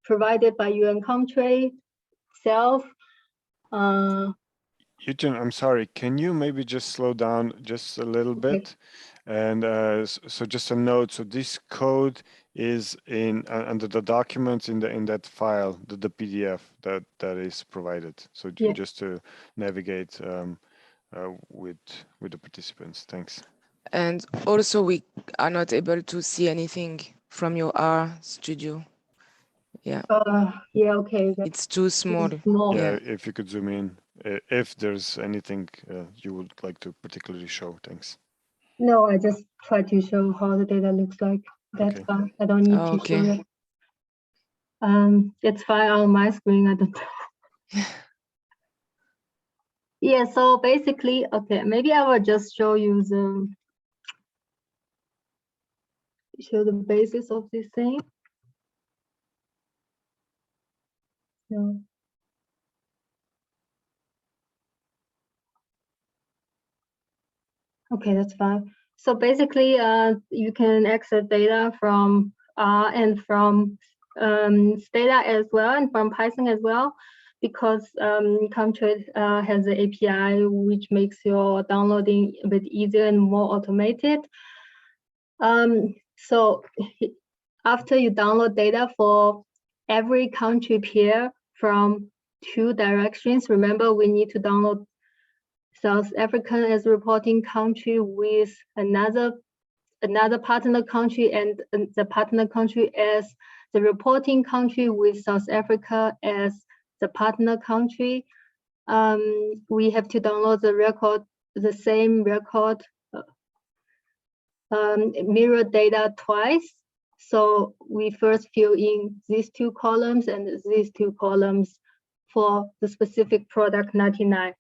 provided by UNCTAD itself. Yuchen, I'm sorry, can you maybe just slow down just a little bit? And so just a note, so this code is in under the documents in that file, the PDF that is provided. So just to navigate with the participants. Thanks. And also we are not able to see anything from your R studio. Yeah. Yeah, okay. It's too small. Yeah, if you could zoom in, if there's anything you would like to particularly show. Thanks. No, I just try to show how the data looks like. That's fine. I don't need to show it. It's fine on my screen. I don't know. Yeah, so basically, okay, maybe I will just show you the basis of this thing. So. Okay, that's fine. So basically, you can access data from R and from Stata as well, and from Python as well, because Comtrade has an API which makes your downloading a bit easier and more automated. So after you download data for every country pair from 2 directions, remember we need to download South Africa as reporting country with another partner country, and the partner country as the reporting country with South Africa as the partner country. We have to download the same record, mirror data twice. So we first fill in these 2 columns and these 2 columns for the specific product 99.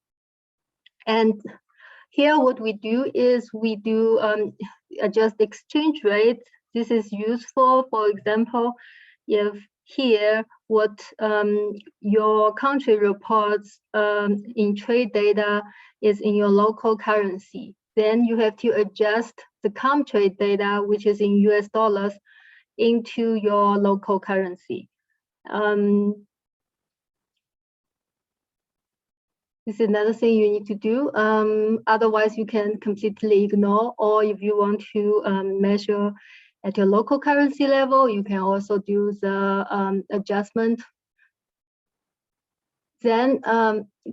And here what we do is we do adjust exchange rate. This is useful, for example, if here what your country reports in trade data is in your local currency, then you have to adjust the Comtrade data, which is in US dollars, into your local currency. This is another thing you need to do. Otherwise, you can completely ignore, or if you want to measure at your local currency level, you can also do the adjustment. Then,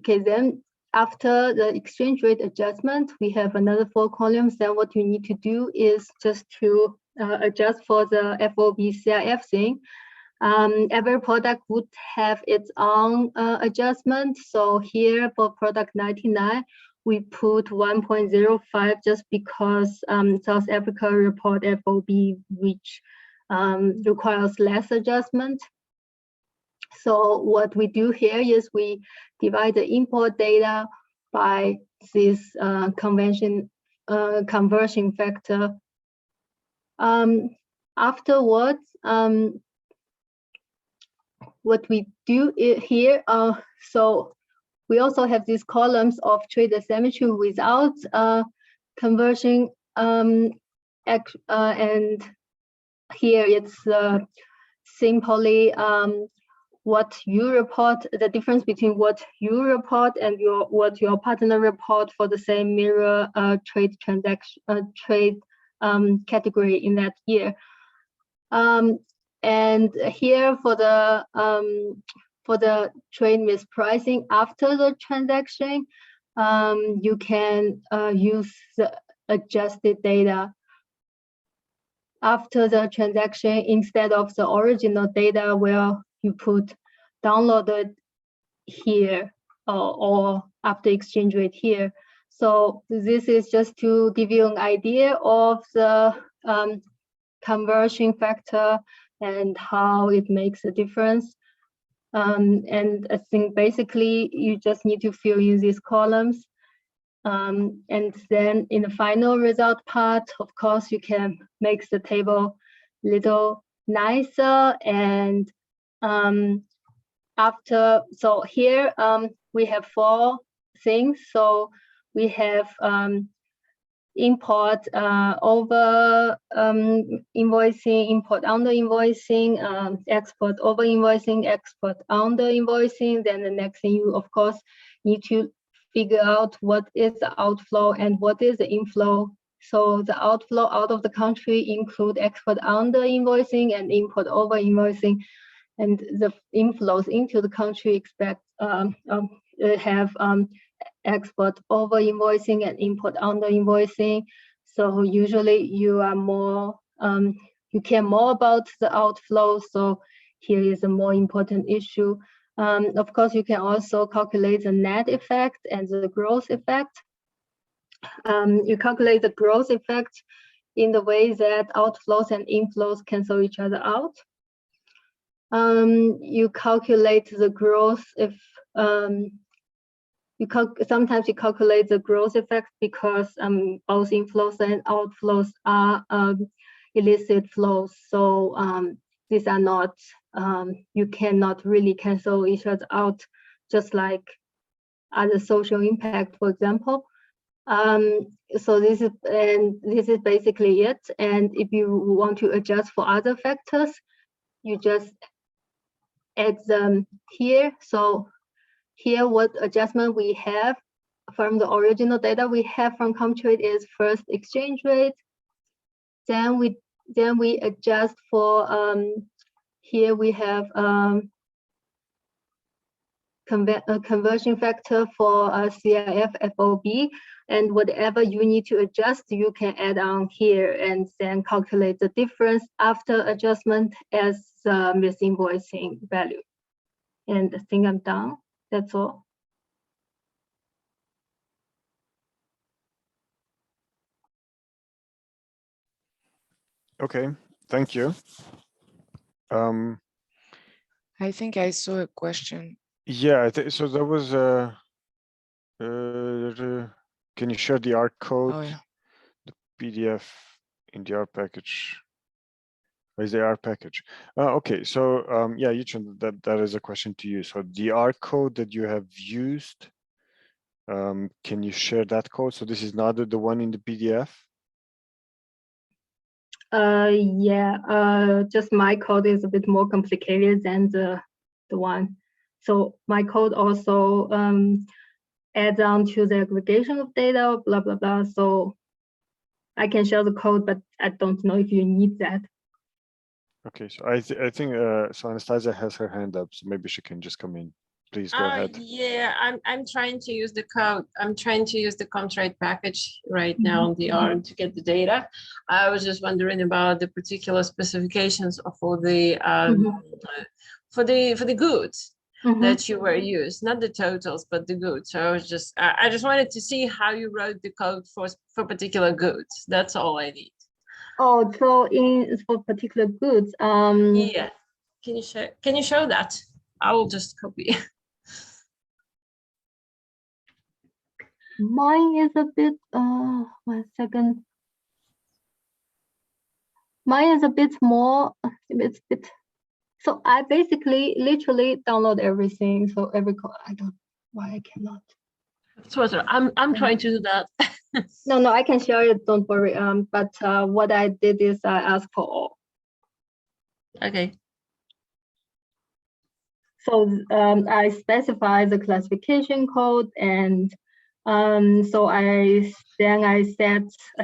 then after the exchange rate adjustment, we have another 4 columns. Then what you need to do is just to adjust for the FOB CIF thing. Every product would have its own adjustment. So here for product 99, we put 1.05 just because South Africa report FOB, which requires less adjustment. So what we do here is we divide the import data by this conversion factor. Afterwards, what we do here, so we also have these columns of trade asymmetry without conversion, and here it's simply what you report, the difference between what you report and what your partner report for the same mirror trade transaction category in that year. And here for the trade mispricing after the transaction, you can use the adjusted data. after the transaction, instead of the original data where you put downloaded here or after exchange rate here. So this is just to give you an idea of the conversion factor and how it makes a difference. And I think basically you just need to fill in these columns. And then in the final result part, of course, you can make the table a little nicer. And so here we have 4 things. So we have import over invoicing, import under invoicing, export over invoicing, export under invoicing. Then the next thing you, of course, need to figure out what is the outflow and what is the inflow. So the outflow out of the country include export under invoicing and import over invoicing, and the inflows into the country have export over invoicing and import under invoicing. So usually you are more, you care more about the outflow. So here is a more important issue. Of course, you can also calculate the net effect and the gross effect. You calculate the gross effect in the way that outflows and inflows cancel each other out. You calculate the gross if sometimes you calculate the gross effect because both inflows and outflows are illicit flows. So these are not, you cannot really cancel each other out, just like other social impact, for example. So this is basically it. And if you want to adjust for other factors, you just add them here. So here, what adjustment we have from the original data we have from Comtrade is first exchange rate. Then we adjust for here we have conversion factor for CIF FOB, and whatever you need to adjust, you can add on here and then calculate the difference after adjustment as misinvoicing value. And I think I'm done. That's all. Okay, thank you. I think I saw a question. Yeah, so there was a. Can you share the R code? Oh, yeah. The PDF in the R package. Where's the R package? Okay, so yeah, Yuchen, that is a question to you. So the R code that you have used, can you share that code? So this is not the one in the PDF? Yeah, just my code is a bit more complicated than the one. So my code also adds on to the aggregation of data, blah, blah, blah. So I can share the code, but I don't know if you need that. Okay, so I think so Anastasia has her hand up, so maybe she can just come in. Please go ahead. Yeah, I'm trying to use the code. I'm trying to use the Comtrade package right now on the R to get the data. I was just wondering about the particular specifications for the for the goods that you were used, not the totals, but the goods. So I just wanted to see how you wrote the code for particular goods. That's all I need. Oh, so for particular goods. Yeah, can you show that? I will just copy. Mine is a bit, 1 second. Mine is a bit more, so I basically literally download everything. So every code, I don't, why I cannot. So I'm trying to do that. No, I can share it, don't worry. But what I did is I asked for all. Okay. So I specify the classification code, and so I set, I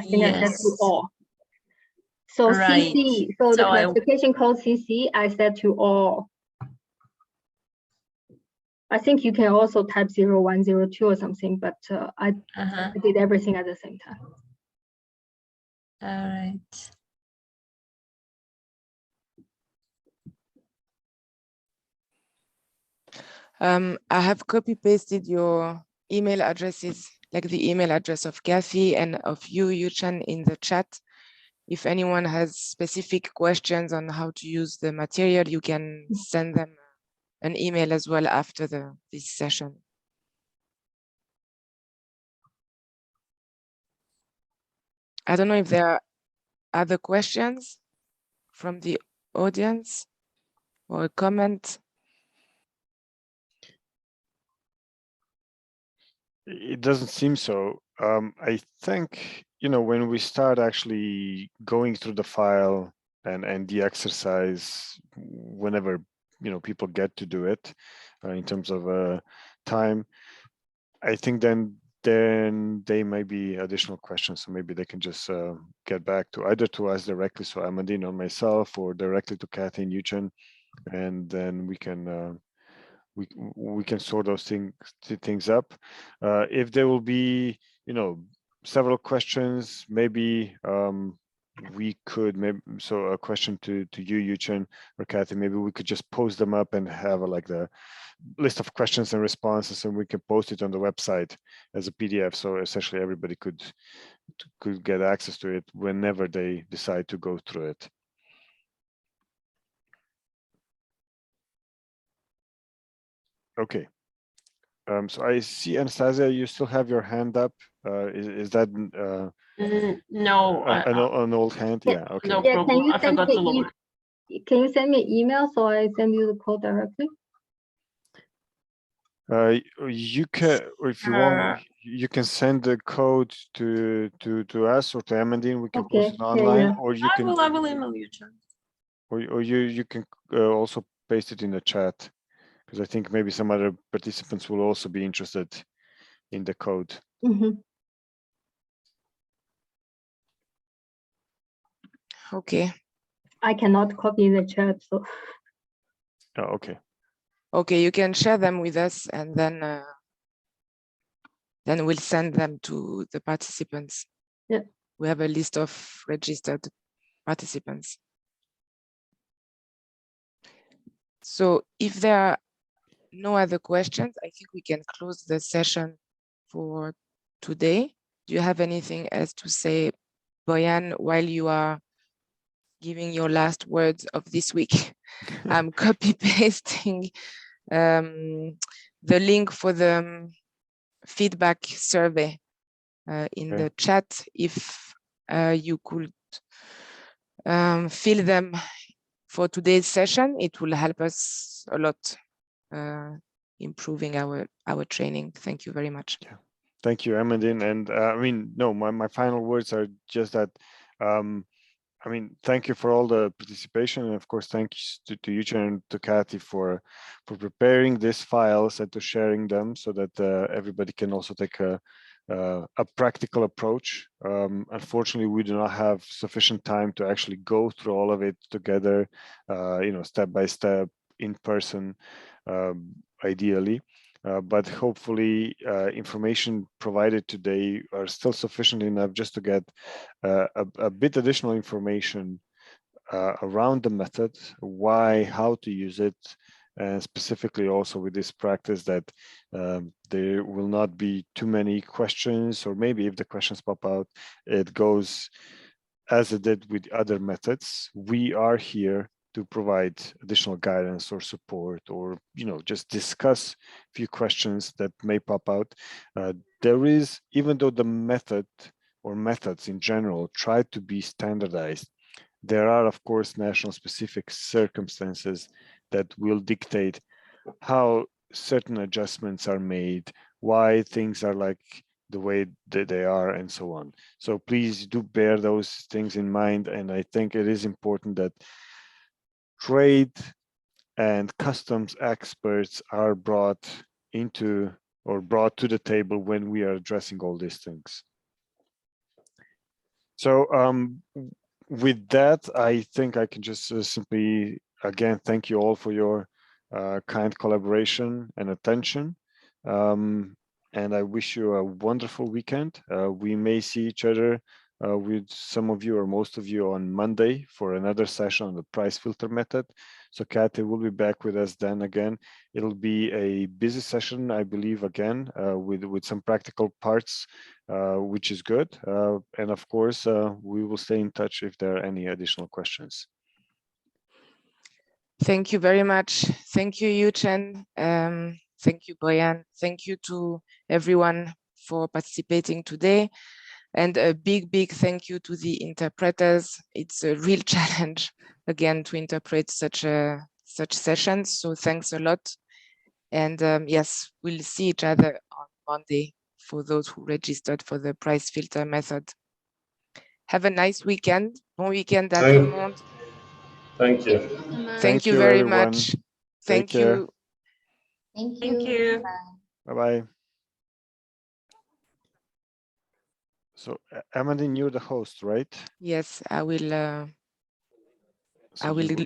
think I set to all. So right. CC, so the classification code CC, I set to all. I think you can also type 0102 or something, but I did everything at the same time. All right. I have copy pasted your email addresses, like the email address of Kathy and of you, Yuchen, in the chat. If anyone has specific questions on how to use the material, you can send them an email as well after this session. I don't know if there are other questions from the audience or a comment. It doesn't seem so. I think, when we start actually going through the file and the exercise, whenever, people get to do it in terms of time, I think then they may be additional questions. So maybe they can just get back to either to us directly, so Amandine or myself, or directly to Kathy and Yuchen, and then we can sort those things up. If there will be, several questions, maybe we could so a question to you, Yuchen, or Kathy, maybe we could just post them up and have like the list of questions and responses, and we can post it on the website as a PDF. So essentially everybody could get access to it whenever they decide to go through it. Okay. So I see, Anastasia, you still have your hand up. Is that no, an old hand? Yeah. Okay. No Yeah, problem. I forgot to lower. Can you send me an email so I send you the code directly? You can, if you want, you can send the code to us or to Amandine. We can post it online, or you can. I will email you, John. Or you can also paste it in the chat, because I think maybe some other participants will also be interested in the code. Okay. I cannot copy the chat, so. Oh, okay. Okay, you can share them with us, and then we'll send them to the participants. Yeah. We have a list of registered participants. So if there are no other questions, I think we can close the session for today. Do you have anything else to say, Boyan, while you are giving your last words of this week? I'm copy pasting the link for the feedback survey in the chat. If you could fill them for today's session, it will help us a lot improving our training. Thank you very much. Yeah. Thank you, Amandine. And I mean, no, my final words are just that, I mean, thank you for all the participation, and of course, thanks to Yuchen and to Kathy for preparing these files and to sharing them, so that everybody can also take a practical approach. Unfortunately, we do not have sufficient time to actually go through all of it together, step by step, in person, ideally. But hopefully information provided today are still sufficient enough just to get a bit additional information around the method, why, how to use it, and specifically also with this practice that there will not be too many questions, or maybe if the questions pop out, it goes as it did with other methods. We are here to provide additional guidance or support, or just discuss a few questions that may pop out. There is, even though the method or methods in general try to be standardized, there are of course national specific circumstances that will dictate how certain adjustments are made, why things are like the way that they are, and so on. So please do bear those things in mind, and I think it is important that trade and customs experts are brought into or brought to the table when we are addressing all these things. So with that, I think I can just simply again thank you all for your kind collaboration and attention, and I wish you a wonderful weekend. We may see each other with some of you or most of you on Monday for another session on the price filter method. So Kathy will be back with us then again. It'll be a busy session, I believe, again, with some practical parts, which is good. And of course, we will stay in touch if there are any additional questions. Thank you very much. Thank you, Yuchen. Thank you, Boyan. Thank you to everyone for participating today. And a big, big thank you to the interpreters. It's a real challenge, again, to interpret such sessions. So thanks a lot. And yes, we'll see each other on Monday for those who registered for the price filter method. Have a nice weekend. Bon weekend à tout le monde. Thank you. Thank you very everyone. much. Take Thank care. you. Thank you. Bye-bye. So Amandine, you're the host, right? Yes, I will. So I will you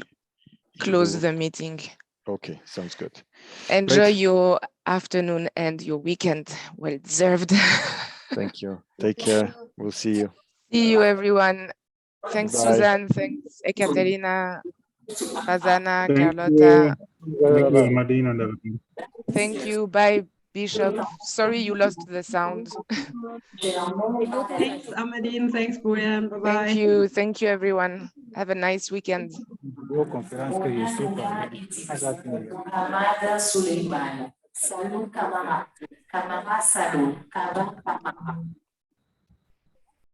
close will- the meeting. Okay, sounds good. Enjoy Great. your afternoon and your weekend. Well deserved. Thank you. Take care. We'll see you. See you, everyone. Thanks, Bye. Suzanne. Thanks, Ekaterina, Fazana, Thank Carlotta. you. Thank you, Amadine, and everything. Thank you. Bye, Bishop. Sorry you lost the sound. Thanks, Amadine. Thanks, Boyan. Bye-bye. Thank you. Thank you, everyone. Have a nice weekend. Amada Suleimani. Salut, camarade. Camarade, salut. Camarade, camarade.